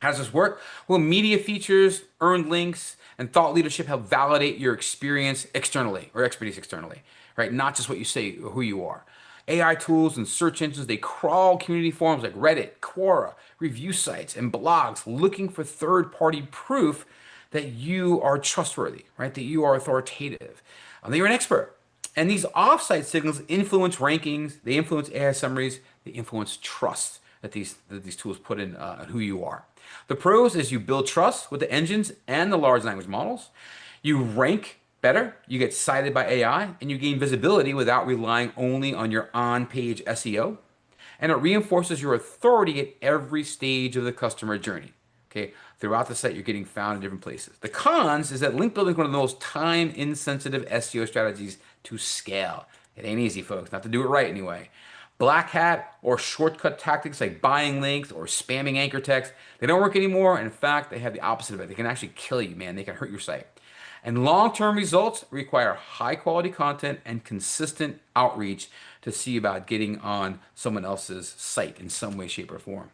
How does this work? Well, media features, earned links, and thought leadership help validate your experience externally or expertise externally, right? Not just what you say or who you are. AI tools and search engines, they crawl community forums like Reddit, Quora, review sites, and blogs looking for third-party proof that you are trustworthy, right? That you are authoritative, that you're an expert. And these offsite signals influence rankings, they influence AI summaries, they influence trust that these tools put in who you are. The pros is you build trust with the engines and the large language models. You rank better, you get cited by AI, and you gain visibility without relying only on your on-page SEO. And it reinforces your authority at every stage of the customer journey. Okay, throughout the site, you're getting found in different places. The cons is that link building is one of the most time-insensitive SEO strategies to scale. It ain't easy, folks, not to do it right anyway. Black hat or shortcut tactics like buying links or spamming anchor text, they don't work anymore. In fact, they have the opposite of it. They can actually kill you, man. They can hurt your site. And long-term results require high-quality content and consistent outreach to see about getting on someone else's site in some way, shape, or form.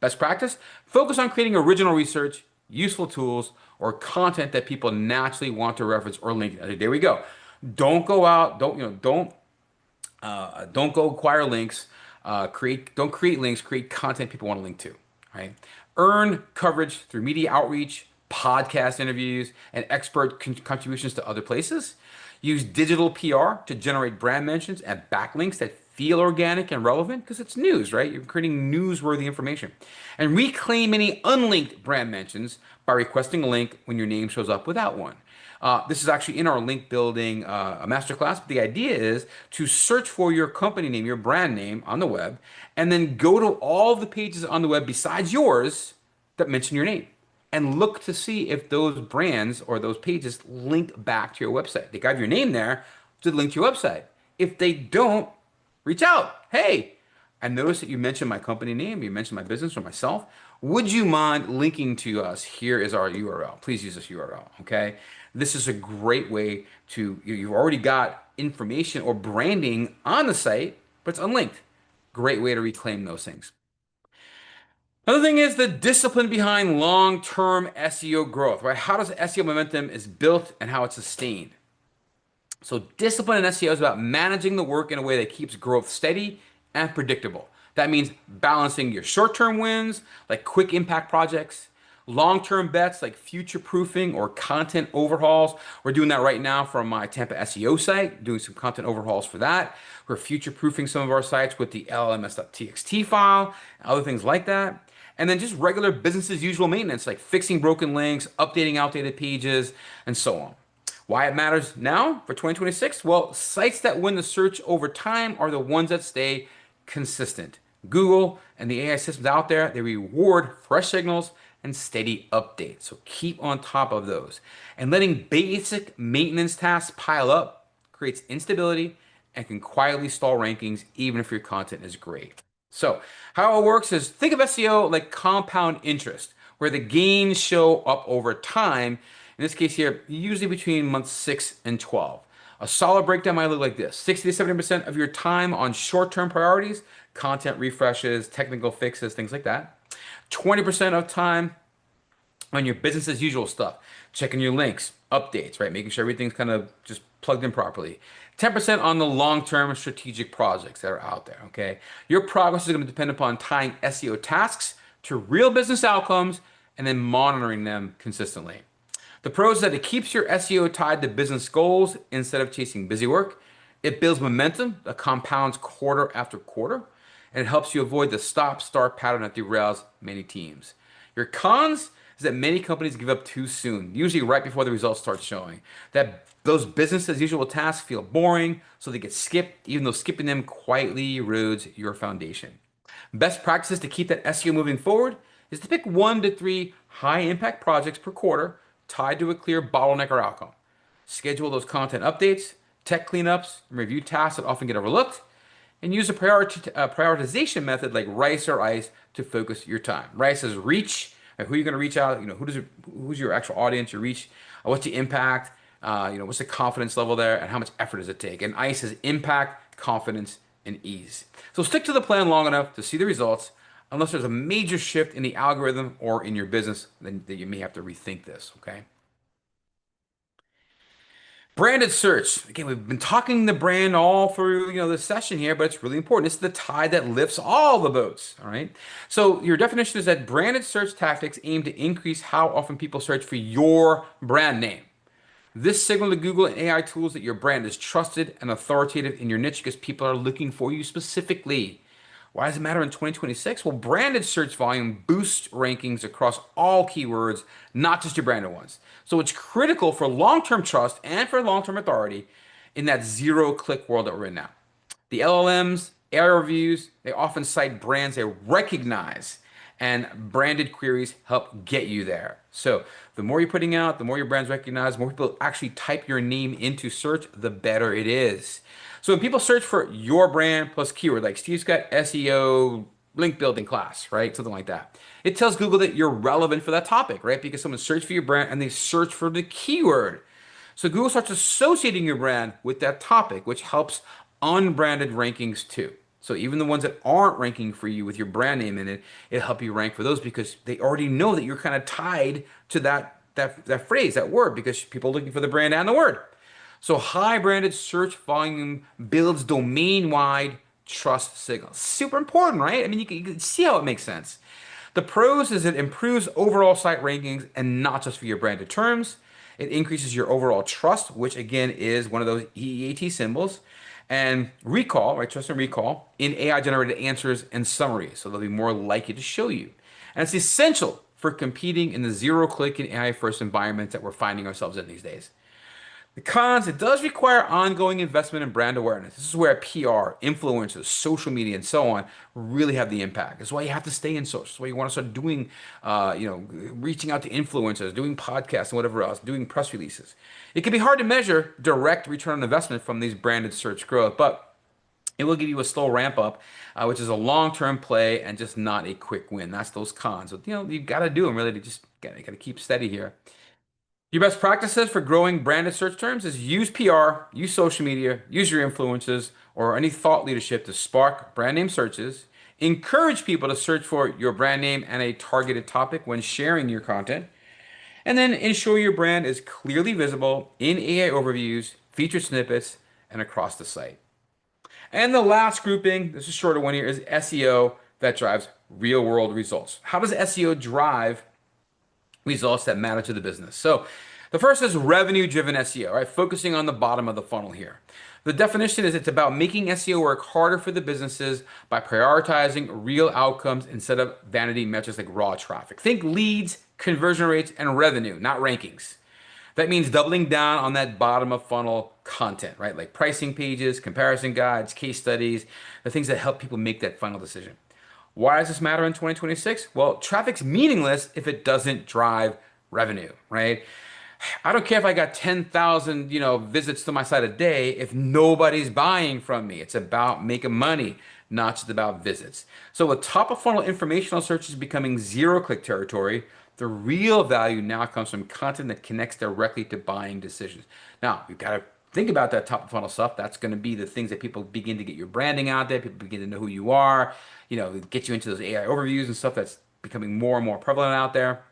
Best practice, focus on creating original research, useful tools, or content that people naturally want to reference or link. There we go. Don't go out, don't go acquire links. Don't create links. Create content people want to link to. Right. Earn coverage through media outreach, podcast interviews, and expert contributions to other places. Use digital PR to generate brand mentions and backlinks that feel organic and relevant because it's news, right? You're creating newsworthy information. And reclaim any unlinked brand mentions by requesting a link when your name shows up without one. This is actually in our link building masterclass. But the idea is to search for your company name, your brand name on the web, and then go to all the pages on the web besides yours that mention your name and look to see if those brands or those pages link back to your website. They got your name there to link to your website. If they don't, reach out. Hey, I noticed that you mentioned my company name, you mentioned my business or myself. Would you mind linking to us? Here is our URL. Please use this URL, okay? This is a great way to, you've already got information or branding on the site, but it's unlinked. Great way to reclaim those things. Another thing is the discipline behind long-term SEO growth, right? How does SEO momentum is built and how it's sustained? So discipline in SEO is about managing the work in a way that keeps growth steady and predictable. That means balancing your short-term wins, like quick impact projects, long-term bets like future-proofing or content overhauls. We're doing that right now from my Tampa SEO site, doing some content overhauls for that. We're future-proofing some of our sites with the LMS.txt file, and other things like that. And then just regular business as usual maintenance, like fixing broken links, updating outdated pages, and so on. Why it matters now for 2026? Well, sites that win the search over time are the ones that stay consistent. Google and the AI systems out there, they reward fresh signals, and steady updates. So keep on top of those. And letting basic maintenance tasks pile up creates instability and can quietly stall rankings even if your content is great. So, how it works is think of SEO like compound interest, where the gains show up over time. In this case here, usually between months 6 and 12. A solid breakdown might look like this: 60 to 70% of your time on short term priorities, content refreshes, technical fixes, things like that. 20% of time on your business as usual stuff, checking your links, updates, right? Making sure everything's kind of just plugged in properly. 10% on the long-term strategic projects that are out there, okay? Your progress is going to depend upon tying SEO tasks to real business outcomes and then monitoring them consistently. The pros is that it keeps your SEO tied to business goals instead of chasing busy work. It builds momentum that compounds quarter after quarter, and it helps you avoid the stop-start pattern that derails many teams. Your cons is that many companies give up too soon, usually right before the results start showing. That those business as usual tasks feel boring, so they get skipped, even though skipping them quietly erodes your foundation. Best practices to keep that SEO moving forward is to pick 1 to 3 high impact projects per quarter tied to a clear bottleneck or outcome. Schedule those content updates, tech cleanups, and review tasks that often get overlooked, and use a prioritization method like RICE or ICE to focus your time. RICE is reach, like who you're going to reach out, who's your actual audience, your reach, what's the impact, what's the confidence level there, and how much effort does it take. And ICE is impact, confidence, and ease. So stick to the plan long enough to see the results. Unless there's a major shift in the algorithm or in your business, then you may have to rethink this, okay? Branded search. Again, we've been talking the brand all through, this session here, but it's really important. It's the tide that lifts all the boats, all right? So your definition is that branded search tactics aim to increase how often people search for your brand name. This signal to Google and AI tools that your brand is trusted and authoritative in your niche because people are looking for you specifically. Why does it matter in 2026? Well, branded search volume boosts rankings across all keywords, not just your branded ones. So it's critical for long-term trust and for long-term authority in that zero-click world that we're in now. The LLMs, AI reviews, they often cite brands they recognize, and branded queries help get you there. So the more you're putting out, the more your brand's recognized, the more people actually type your name into search, the better it is. So when people search for your brand plus keyword, like Steve's got SEO link building class, right? Something like that. It tells Google that you're relevant for that topic, right? Because someone searched for your brand and they search for the keyword. So Google starts associating your brand with that topic, which helps unbranded rankings too. So even the ones that aren't ranking for you with your brand name in it, it'll help you rank for those because they already know that you're kind of tied to that phrase, that word, because people are looking for the brand and the word. So high branded search volume builds domain-wide trust signals. Super important, right? I mean, you can see how it makes sense. The pros is it improves overall site rankings and not just for your branded terms. It increases your overall trust, which again is one of those EEAT symbols. And recall, right? Trust and recall in AI generated answers and summaries. So they'll be more likely to show you. And it's essential for competing in the zero click and AI first environments that we're finding ourselves in these days. The cons, it does require ongoing investment in brand awareness. This is where PR, influencers, social media, and so on really have the impact. That's why you have to stay in social. That's why you want to start doing, reaching out to influencers, doing podcasts and whatever else, doing press releases. It can be hard to measure direct return on investment from these branded search growth, but it will give you a slow ramp up, which is a long-term play and just not a quick win. That's those cons. But, you've got to do them really to just got to keep steady here. Your best practices for growing branded search terms is use PR, use social media, use your influences or any thought leadership to spark brand name searches. Encourage people to search for your brand name and a targeted topic when sharing your content. And then ensure your brand is clearly visible in AI overviews, featured snippets, and across the site. And the last grouping, this is a shorter one here, is SEO that drives real world results. How does SEO drive results that matter to the business? So the first is revenue driven SEO, right? Focusing on the bottom of the funnel here. The definition is it's about making SEO work harder for the businesses by prioritizing real outcomes instead of vanity metrics like raw traffic. Think leads, conversion rates, and revenue, not rankings. That means doubling down on that bottom of funnel content, right? Like pricing pages, comparison guides, case studies, the things that help people make that final decision. Why does this matter in 2026? Well, traffic's meaningless if it doesn't drive revenue, right? I don't care if I got 10,000, visits to my site a day if nobody's buying from me. It's about making money, not just about visits. So with top of funnel informational searches becoming zero click territory, the real value now comes from content that connects directly to buying decisions. Now, you've got to think about that top of funnel stuff. That's going to be the things that people begin to get your branding out there. People begin to know who you are, get you into those AI overviews and stuff that's becoming more and more prevalent out there.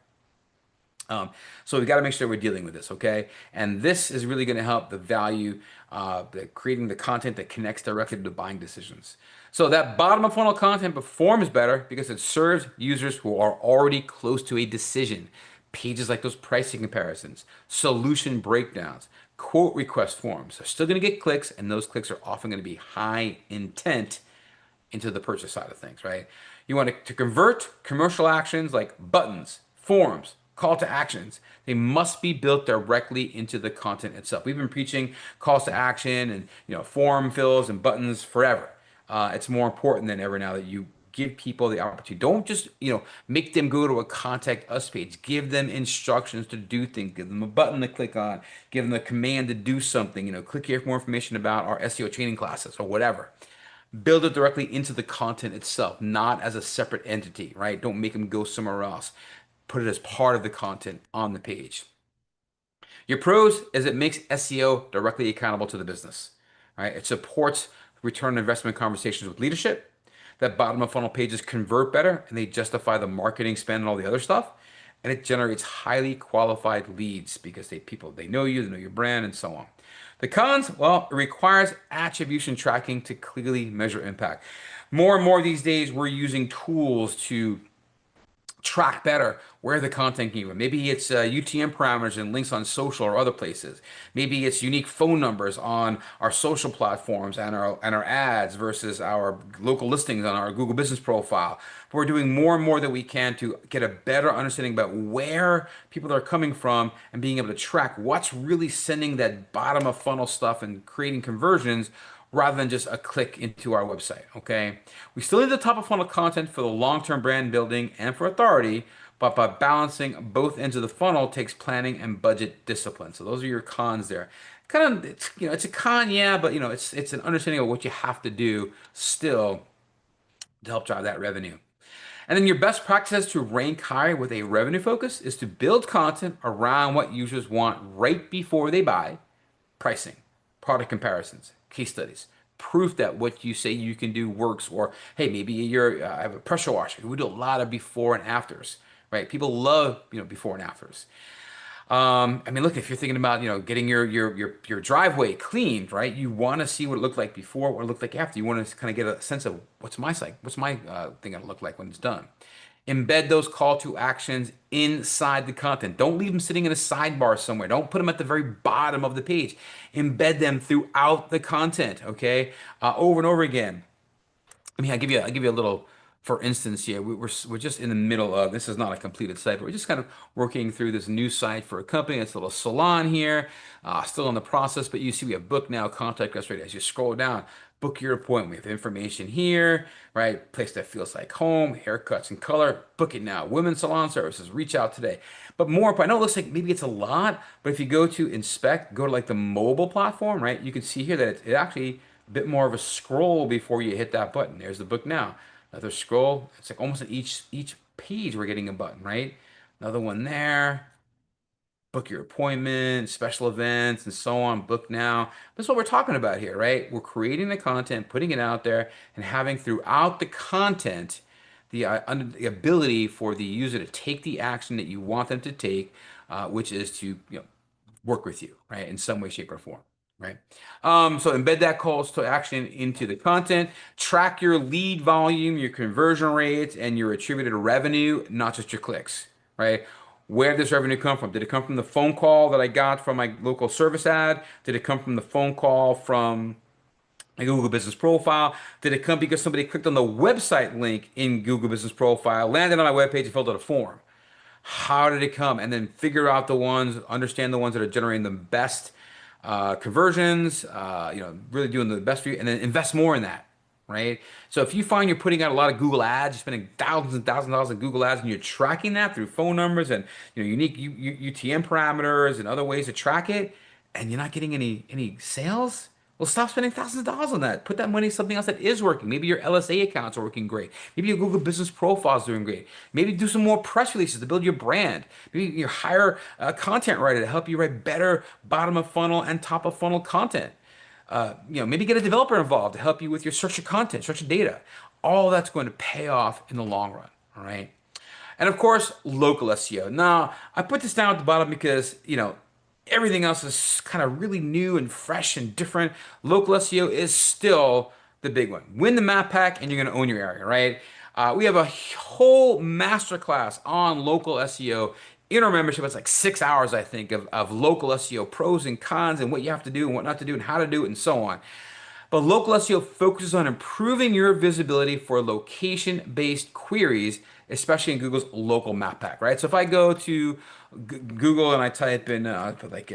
Um, so we got to make sure we're dealing with this, okay? And this is really going to help the value, creating the content that connects directly to buying decisions. So that bottom of funnel content performs better because it serves users who are already close to a decision. Pages like those pricing comparisons, solution breakdowns, quote request forms are still going to get clicks, and those clicks are often going to be high intent into the purchase side of things, right? You want to convert commercial actions like buttons, forms, call to actions. They must be built directly into the content itself. We've been preaching calls to action and form fills and buttons forever. It's more important than ever now that you give people the opportunity. Don't just make them go to a contact us page. Give them instructions to do things. Give them a button to click on. Give them a command to do something. Click here for more information about our SEO training classes or whatever. Build it directly into the content itself, not as a separate entity, right? Don't make them go somewhere else. Put it as part of the content on the page. Your pros is it makes SEO directly accountable to the business, right? It supports return on investment conversations with leadership. That bottom of funnel pages convert better and they justify the marketing spend and all the other stuff. And it generates highly qualified leads because they know you, they know your brand, and so on. The cons, well, it requires attribution tracking to clearly measure impact. More and more these days, we're using tools to track better where the content came from. Maybe it's UTM parameters and links on social or other places. Maybe it's unique phone numbers on our social platforms and our ads versus our local listings on our Google Business profile. We're doing more and more that we can to get a better understanding about where people are coming from and being able to track what's really sending that bottom of funnel stuff and creating conversions rather than just a click into our website, okay? We still need the top of funnel content for the long-term brand building and for authority, but by balancing both ends of the funnel takes planning and budget discipline. So those are your cons there. Kind of, it's a con, yeah, but it's an understanding of what you have to do still to help drive that revenue. And then your best practices to rank high with a revenue focus is to build content around what users want right before they buy. Pricing, product comparisons, case studies, proof that what you say you can do works, or hey, maybe I have a pressure washer. We do a lot of before and afters, right? People love before and afters. I mean, look, if you're thinking about getting your driveway cleaned, right? You want to see what it looked like before, what it looked like after. You want to kind of get a sense of what's my thing gonna look like when it's done. Embed those call to actions inside the content. Don't leave them sitting in a sidebar somewhere. Don't put them at the very bottom of the page. Embed them throughout the content, okay? Over and over again. I mean, I'll give you a little, for instance, here. We're just in the middle of, this is not a completed site, but we're just kind of working through this new site for a company. It's a little salon here, still in the process, but you see we have book now, contact us right as you scroll down. Book your appointment. We have information here, right? Place that feels like home, haircuts and color. Book it now. Women's salon services. Reach out today. But more important, I know it looks like maybe it's a lot, but if you go to inspect, go to like the mobile platform, right? You can see here that it actually a bit more of a scroll before you hit that button. There's the book now. Another scroll. It's like almost at each page we're getting a button, right? Another one there. Book your appointment, special events, and so on. Book now. That's what we're talking about here, right? We're creating the content, putting it out there, and having throughout the content the ability for the user to take the action that you want them to take, which is to work with you, right, in some way, shape, or form, right? So embed that calls to action into the content. Track your lead volume, your conversion rates, and your attributed revenue, not just your clicks, right? Where did this revenue come from? Did it come from the phone call that I got from my local service ad? Did it come from the phone call from a Google Business Profile? Did it come because somebody clicked on the website link in Google Business Profile, landed on my webpage, and filled out a form? How did it come? And then figure out the ones, understand the ones that are generating the best conversions, really doing the best for you, and then invest more in that. right? So if you find you're putting out a lot of Google ads, you're spending thousands and thousands of dollars on Google ads, and you're tracking that through phone numbers and unique UTM parameters and other ways to track it, and you're not getting any sales, well, stop spending thousands of dollars on that. Put that money in something else that is working. Maybe your LSA accounts are working great. Maybe your Google Business Profile is doing great. Maybe do some more press releases to build your brand. Maybe you hire a content writer to help you write better bottom of funnel and top of funnel content. Maybe get a developer involved to help you with your search of content, search of data. All that's going to pay off in the long run. All right. And of course, local SEO. Now, I put this down at the bottom because, everything else is kind of really new and fresh and different. Local SEO is still the big one. Win the map pack and you're going to own your area, right? We have a whole masterclass on local SEO in our membership. It's like 6 hours, I think, of local SEO pros and cons and what you have to do and what not to do and how to do it and so on. But local SEO focuses on improving your visibility for location-based queries, especially in Google's local map pack, right? So if I go to Google and I type in, I put like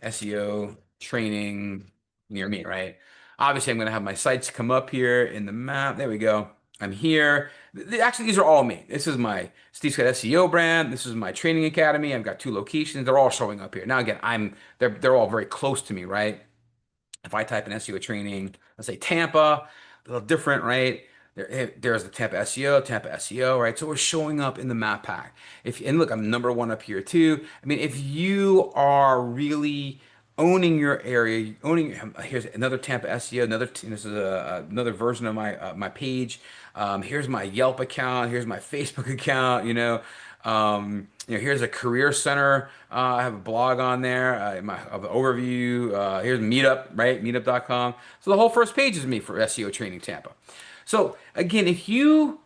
SEO training near me, right? Obviously, I'm going to have my sites come up here in the map. There we go. I'm here. Actually, these are all me. This is my Steve Scott SEO brand. This is my training academy. I've got 2 locations. They're all showing up here. Now, again, they're all very close to me, right? If I type in SEO training, let's say Tampa, a little different, right? There's the Tampa SEO, right? So we're showing up in the map pack. And look, I'm number one up here too. I mean, if you are really owning your area, here's another Tampa SEO, this is another version of my page. Here's my Yelp account. Here's my Facebook account. Here's a career center. I have a blog on there. Of the overview. Here's Meetup, right? Meetup.com. So the whole first page is me for SEO training Tampa. So again, if you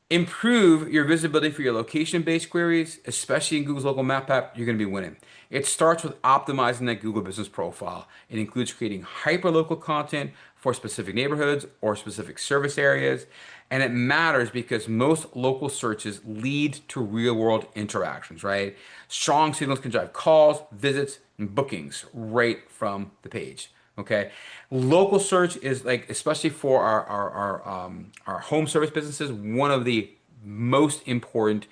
improve your visibility for your location-based queries, especially in Google's local map app, you're going to be winning. It starts with optimizing that Google Business Profile. It includes creating hyperlocal content for specific neighborhoods or specific service areas. And it matters because most local searches lead to real-world interactions, right? Strong signals can drive calls, visits, and bookings right from the page. Okay, local search is like, especially for our home service businesses, one of the most important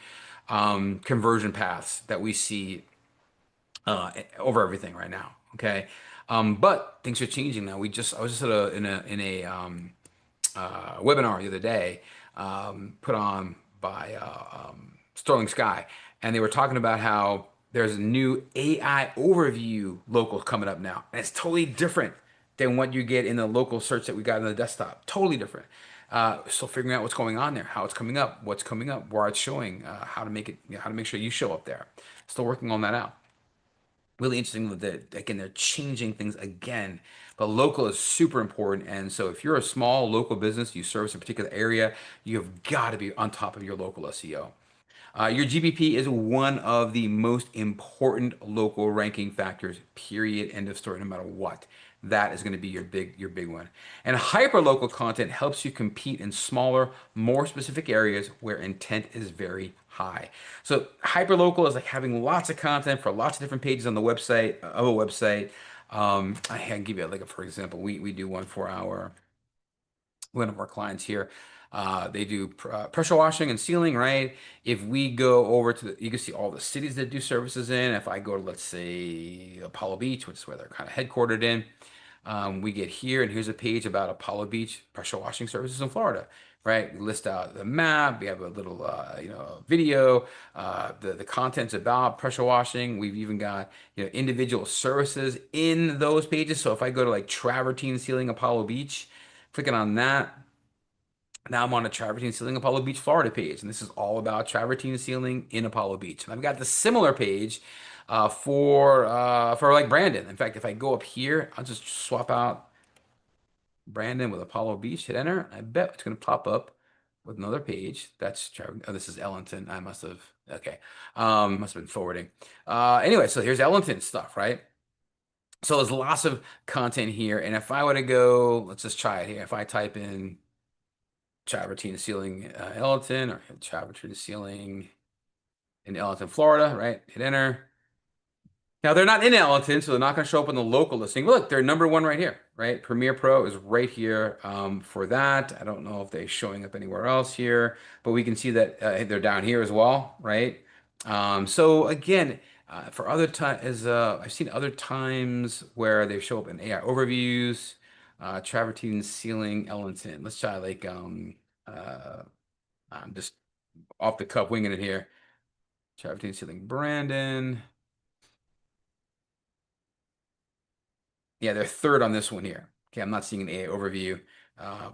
conversion paths that we see over everything right now. Okay, but things are changing now. I was just in a webinar the other day, put on by Sterling Sky, and they were talking about how there's a new AI overview local coming up now, and it's totally different than what you get in the local search that we got on the desktop. Totally different. So figuring out what's going on there, how it's coming up, what's coming up, where it's showing, how to make it, how to make sure you show up there. Still working on that out. Really interesting that again they're changing things again, but local is super important. And so if you're a small local business, you service a particular area, you've got to be on top of your local SEO. Your GBP is one of the most important local ranking factors, period, end of story, no matter what. That is going to be your big one. And hyperlocal content helps you compete in smaller, more specific areas where intent is very high. So hyperlocal is like having lots of content for lots of different pages on the website of a website. I can give you like for example, we do one of our clients here. They do pressure washing and sealing, right? If we go over to you can see all the cities that do services in. If I go to, let's say, Apollo Beach, which is where they're kind of headquartered in, we get here, and here's a page about Apollo Beach pressure washing services in Florida, right? We list out the map. We have a little, video. The contents about pressure washing. We've even got, individual services in those pages. So if I go to like travertine sealing Apollo Beach, clicking on that, now I'm on a travertine sealing Apollo Beach, Florida page, and this is all about travertine sealing in Apollo Beach. And I've got the similar page for like Brandon. In fact, if I go up here, I'll just swap out Brandon with Apollo Beach, hit enter. I bet it's going to pop up with another page. Oh, this is Ellington. I must have, okay. Must have been forwarding. Anyway, so here's Ellington stuff, right? So there's lots of content here. And if I were to go, let's just try it here. If I type in travertine sealing Ellington, or travertine sealing in Ellington, Florida, right? Hit enter. Now they're not in Ellington, so they're not going to show up on the local listing. But look, they're number one right here, right? Premier Pro is right here for that. I don't know if they're showing up anywhere else here, but we can see that they're down here as well, right? So again, for other time is I've seen other times where they show up in AI overviews, travertine ceiling Ellington. Let's try like I'm just off the cuff winging it here. Travertine ceiling Brandon. Yeah, they're third on this one here. Okay, I'm not seeing an AA overview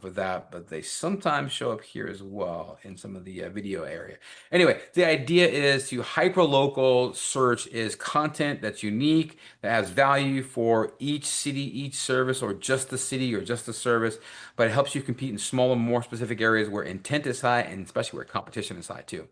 for that, but they sometimes show up here as well in some of the video area. Anyway, the idea is to hyperlocal search is content that's unique, that has value for each city, each service, or just the city or just the service, but it helps you compete in smaller, more specific areas where intent is high and especially where competition is high too.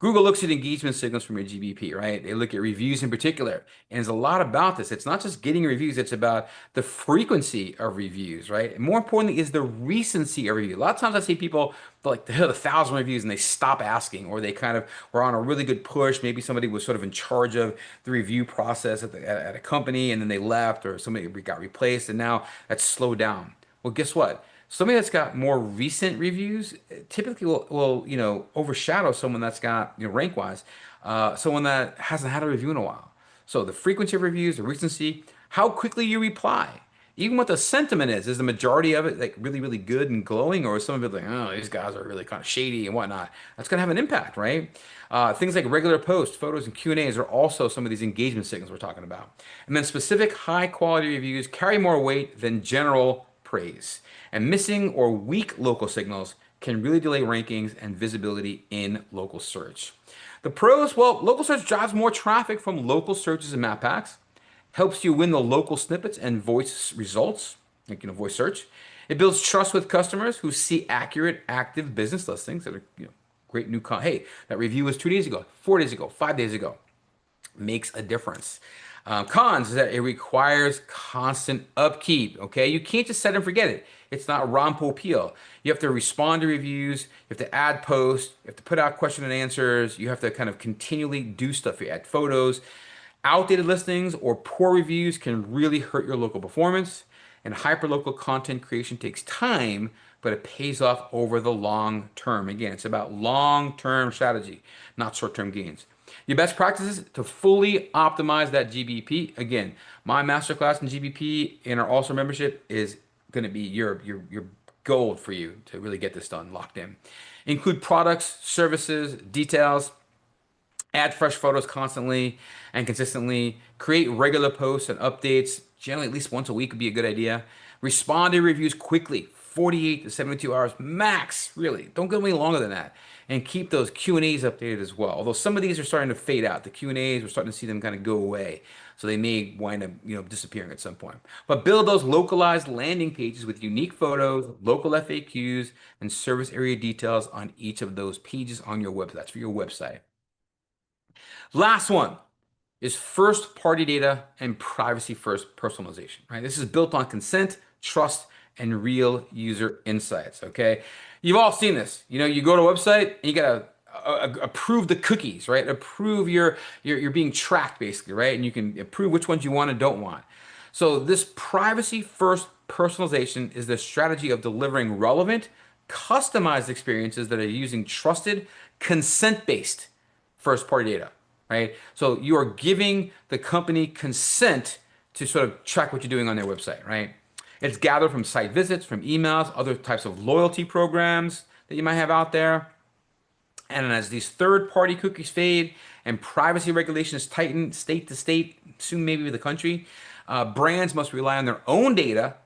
Google looks at engagement signals from your GBP, right? They look at reviews in particular. And there's a lot about this. It's not just getting reviews, it's about the frequency of reviews, right? And more importantly is the recency of reviews. A lot of times I see people like they hit 1,000 reviews and they stop asking, or they kind of were on a really good push. Maybe somebody was sort of in charge of the review process at a company and then they left, or somebody got replaced and now that's slowed down. Well, guess what? Somebody that's got more recent reviews typically will overshadow someone that's got rank wise someone that hasn't had a review in a while. So the frequency of reviews, the recency, how quickly you reply, even what the sentiment is the majority of it like really really good and glowing, or is some of it like, oh, these guys are really kind of shady and whatnot? That's gonna have an impact, right? Things like regular posts, photos, and Q&As are also some of these engagement signals we're talking about. And then specific high quality reviews carry more weight than general praise. And missing or weak local signals can really delay rankings and visibility in local search. The pros, well, local search drives more traffic from local searches and map packs, helps you win the local snippets and voice results, like voice search. It builds trust with customers who see accurate, active business listings that are great new hey, that review was 2 days ago, 4 days ago, 5 days ago. Makes a difference. Cons is that it requires constant upkeep. Okay, you can't just set and forget it. It's not rom peel. You have to respond to reviews. You have to add posts. You have to put out question and answers. You have to kind of continually do stuff. You add photos. Outdated listings or poor reviews can really hurt your local performance. And hyperlocal content creation takes time, but it pays off over the long term. Again, it's about long-term strategy, not short-term gains. Your best practice is to fully optimize that GBP. Again, my masterclass in GBP in our also membership is going to be your gold for you to really get this done, locked in. Include products, services, details, add fresh photos constantly and consistently, create regular posts and updates, generally at least once a week would be a good idea. Respond to reviews quickly, 48 to 72 hours max, really. Don't go any longer than that. And keep those Q&As updated as well. Although some of these are starting to fade out. The Q&As, we're starting to see them kind of go away. So they may wind up, disappearing at some point. But build those localized landing pages with unique photos, local FAQs, and service area details on each of those pages on your website. That's for your website. Last one is first party data and privacy first personalization, right? This is built on consent, trust, and real user insights, okay? You've all seen this. You go to a website and you gotta approve the cookies, right? Approve you're being tracked basically, right? And you can approve which ones you want and don't want. So this privacy first personalization is the strategy of delivering relevant, customized experiences that are using trusted, consent-based first party data, right? So you are giving the company consent to sort of track what you're doing on their website, right? It's gathered from site visits, from emails, other types of loyalty programs that you might have out there. And as these third-party cookies fade and privacy regulations tighten state to state, soon maybe the country, brands must rely on their own data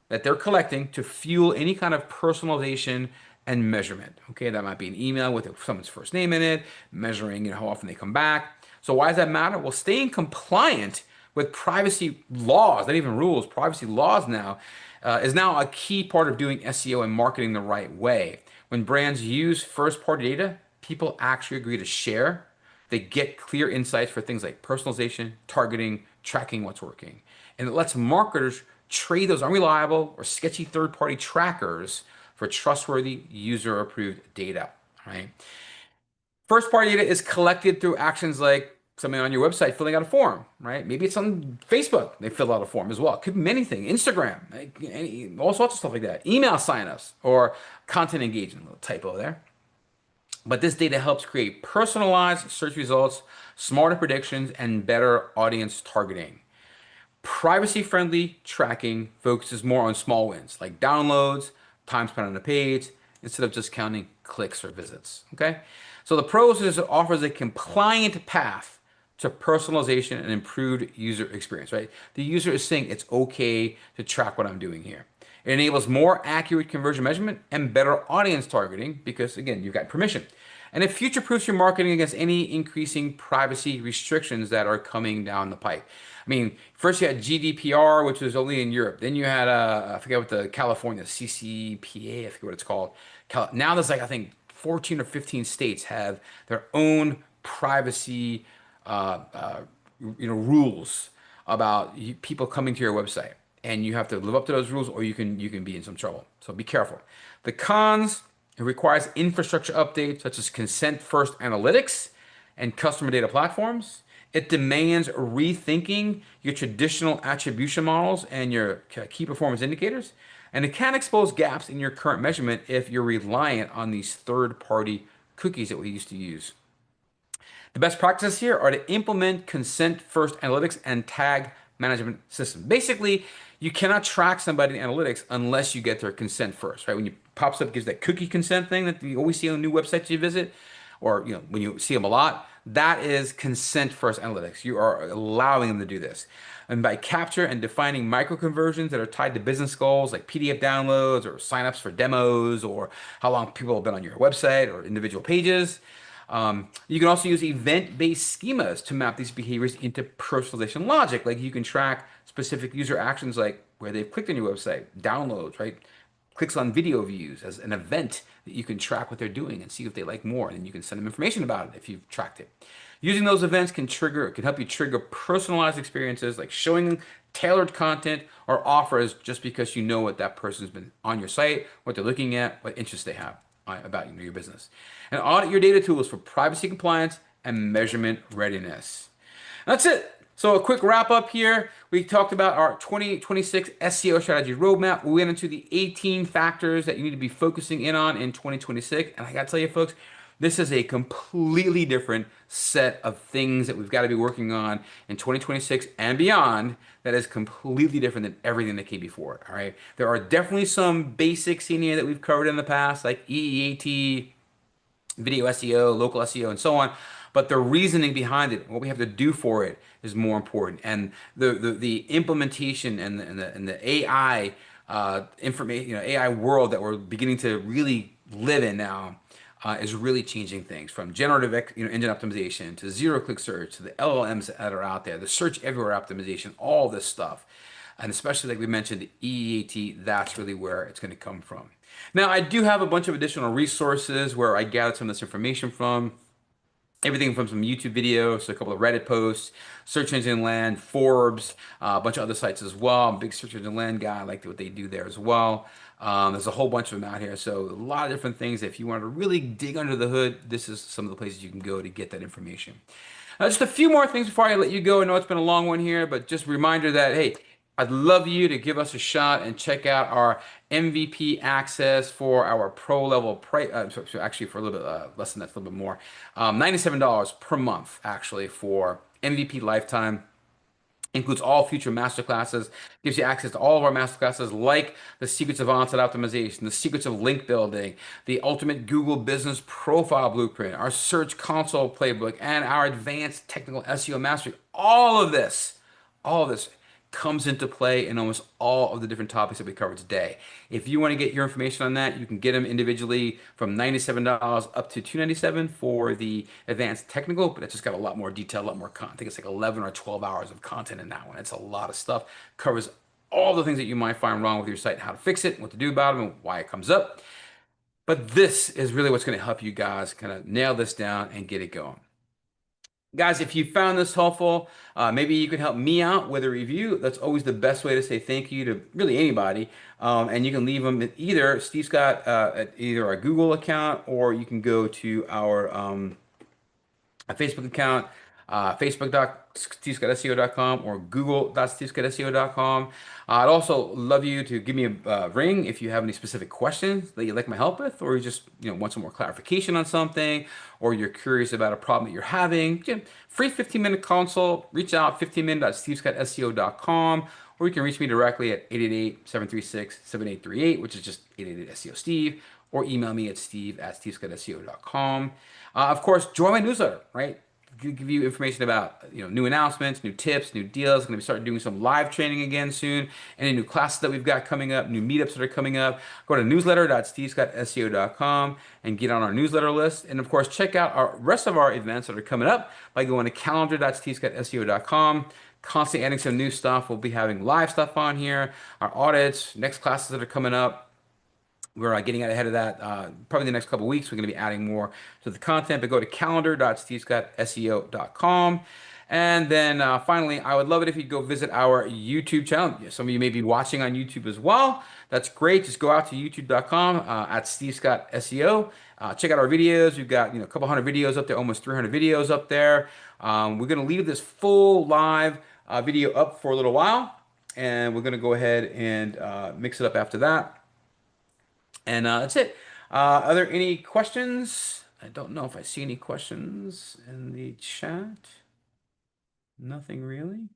that they're collecting to fuel any kind of personalization and measurement. Okay, that might be an email with someone's first name in it, measuring how often they come back. So why does that matter? Well, staying compliant with privacy laws, not even rules, privacy laws now, is now a key part of doing SEO and marketing the right way. When brands use first-party data, people actually agree to share. They get clear insights for things like personalization, targeting, tracking what's working. And it lets marketers trade those unreliable or sketchy third-party trackers for trustworthy user-approved data, right? First-party data is collected through actions like somebody on your website filling out a form, right? Maybe it's on Facebook, they fill out a form as well. It could be many things. Instagram, like, all sorts of stuff like that. Email signups or content engagement, a little typo there. But this data helps create personalized search results, smarter predictions, and better audience targeting. Privacy-friendly tracking focuses more on small wins, like downloads, time spent on the page, instead of just counting clicks or visits. Okay? So the pros is it offers a compliant path to personalization and improved user experience, right? The user is saying it's okay to track what I'm doing here. It enables more accurate conversion measurement and better audience targeting because, again, you've got permission. And it future-proofs your marketing against any increasing privacy restrictions that are coming down the pipe. I mean, first you had GDPR, which was only in Europe. Then you had, I forget what the California CCPA, I forget what it's called. Now there's like, I think 14 or 15 states have their own privacy, rules about people coming to your website, and you have to live up to those rules, or you can be in some trouble. So be careful. The cons: it requires infrastructure updates such as consent first analytics and customer data platforms. It demands rethinking your traditional attribution models and your key performance indicators. And it can expose gaps in your current measurement if you're reliant on these third-party cookies that we used to use. The best practices here are to implement consent-first analytics and tag management system. Basically, you cannot track somebody in analytics unless you get their consent first, right? When you pops up, gives that cookie consent thing that you always see on new websites you visit, or when you see them a lot, that is consent-first analytics. You are allowing them to do this. And by capture and defining micro conversions that are tied to business goals like PDF downloads or signups for demos or how long people have been on your website or individual pages, you can also use event-based schemas to map these behaviors into personalization logic. Like you can track specific user actions like where they've clicked on your website, downloads, right? Clicks on video views as an event that you can track what they're doing and see if they like more. And then you can send them information about it if you've tracked it. Using those events can help you trigger personalized experiences like showing tailored content or offers just because you know what that person's been on your site, what they're looking at, what interests they have about your business. And audit your data tools for privacy compliance and measurement readiness. That's it. So a quick wrap up here. We talked about our 2026 SEO strategy roadmap. We went into the 18 factors that you need to be focusing in on in 2026. And I got to tell you, folks, this is a completely different set of things that we've got to be working on in 2026 and beyond that is completely different than everything that came before it, all right? There are definitely some basics in here that we've covered in the past, like EEAT, video SEO, local SEO, and so on. But the reasoning behind it, what we have to do for it, is more important. And the implementation and the AI information, AI world that we're beginning to really live in now is really changing things from generative engine optimization to zero-click search to the LLMs that are out there, the search everywhere optimization, all this stuff. And especially like we mentioned, the EEAT, that's really where it's going to come from. Now, I do have a bunch of additional resources where I gathered some of this information from. Everything from some YouTube videos to a couple of Reddit posts, Search Engine Land, Forbes, a bunch of other sites as well. I'm a big Search Engine Land guy. I like what they do there as well. There's a whole bunch of them out here. So a lot of different things. If you want to really dig under the hood, this is some of the places you can go to get that information. Just a few more things before I let you go. I know it's been a long one here, but just a reminder that, hey, I'd love you to give us a shot and check out our MVP access for our pro level price. So actually, for a little bit less than that, a little bit more, $97 per month actually for MVP lifetime. Includes all future masterclasses, gives you access to all of our masterclasses like the secrets of on-site optimization, the secrets of link building, the ultimate Google business profile blueprint, our search console playbook, and our advanced technical SEO mastery. All of this comes into play in almost all of the different topics that we covered today. If you want to get your information on that, you can get them individually from $97 up to $297 for the advanced technical, but it's just got a lot more detail, a lot more content. I think it's like 11 or 12 hours of content in that one. It's a lot of stuff. Covers all the things that you might find wrong with your site, how to fix it, what to do about them, and why it comes up. But this is really what's going to help you guys kind of nail this down and get it going. Guys, if you found this helpful, maybe you can help me out with a review. That's always the best way to say thank you to really anybody. And you can leave them at either Steve Scott at either our Google account, or you can go to our Facebook account. Facebook.stevescottSEO.com or Google.stevescottSEO.com. I'd also love you to give me a ring if you have any specific questions that you'd like my help with, or you just want some more clarification on something, or you're curious about a problem that you're having. Free 15-minute consult. Reach out 15min.stevescottSEO.com, or you can reach me directly at 888-736-7838, which is just 888 SEO Steve, or email me at steve@stevescottSEO.com. Of course, join my newsletter, right? Give you information about new announcements, new tips, new deals. Going to be starting doing some live training again soon. Any new classes that we've got coming up, new meetups that are coming up. Go to newsletter.stevescottseo.com and get on our newsletter list. And of course, check out our rest of our events that are coming up by going to calendar.stevescottseo.com. Constantly adding some new stuff. We'll be having live stuff on here, our audits, next classes that are coming up. We're getting out ahead of that. Probably the next couple of weeks, we're going to be adding more to the content. But go to calendar.stevescottseo.com. And then finally, I would love it if you'd go visit our YouTube channel. Some of you may be watching on YouTube as well. That's great. Just go out to youtube.com at Steve Scott SEO. Check out our videos. We've got a couple hundred videos up there, almost 300 videos up there. We're going to leave this full live video up for a little while, and we're going to go ahead and mix it up after that. And that's it. Are there any questions? I don't know if I see any questions in the chat. Nothing really.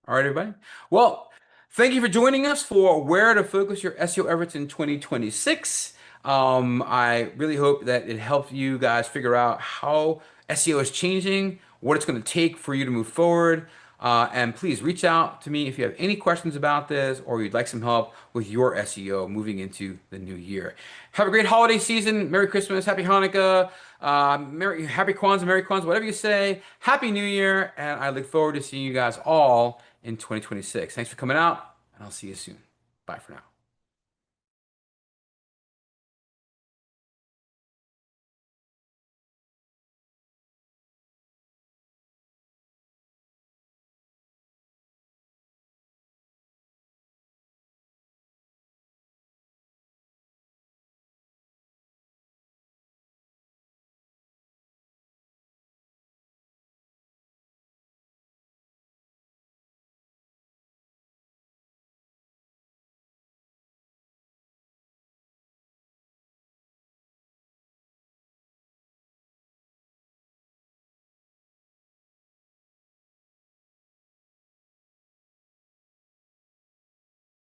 All right, everybody. Well, thank you for joining us for Where to Focus Your SEO Efforts in 2026. I really hope that it helped you guys figure out how SEO is changing, what it's going to take for you to move forward. And please reach out to me if you have any questions about this or you'd like some help with your SEO moving into the new year. Have a great holiday season. Merry Christmas, Happy Hanukkah, Happy Kwanzaa, Merry Kwanzaa, whatever you say. Happy New Year. And I look forward to seeing you guys all in 2026. Thanks for coming out, and I'll see you soon. Bye for now.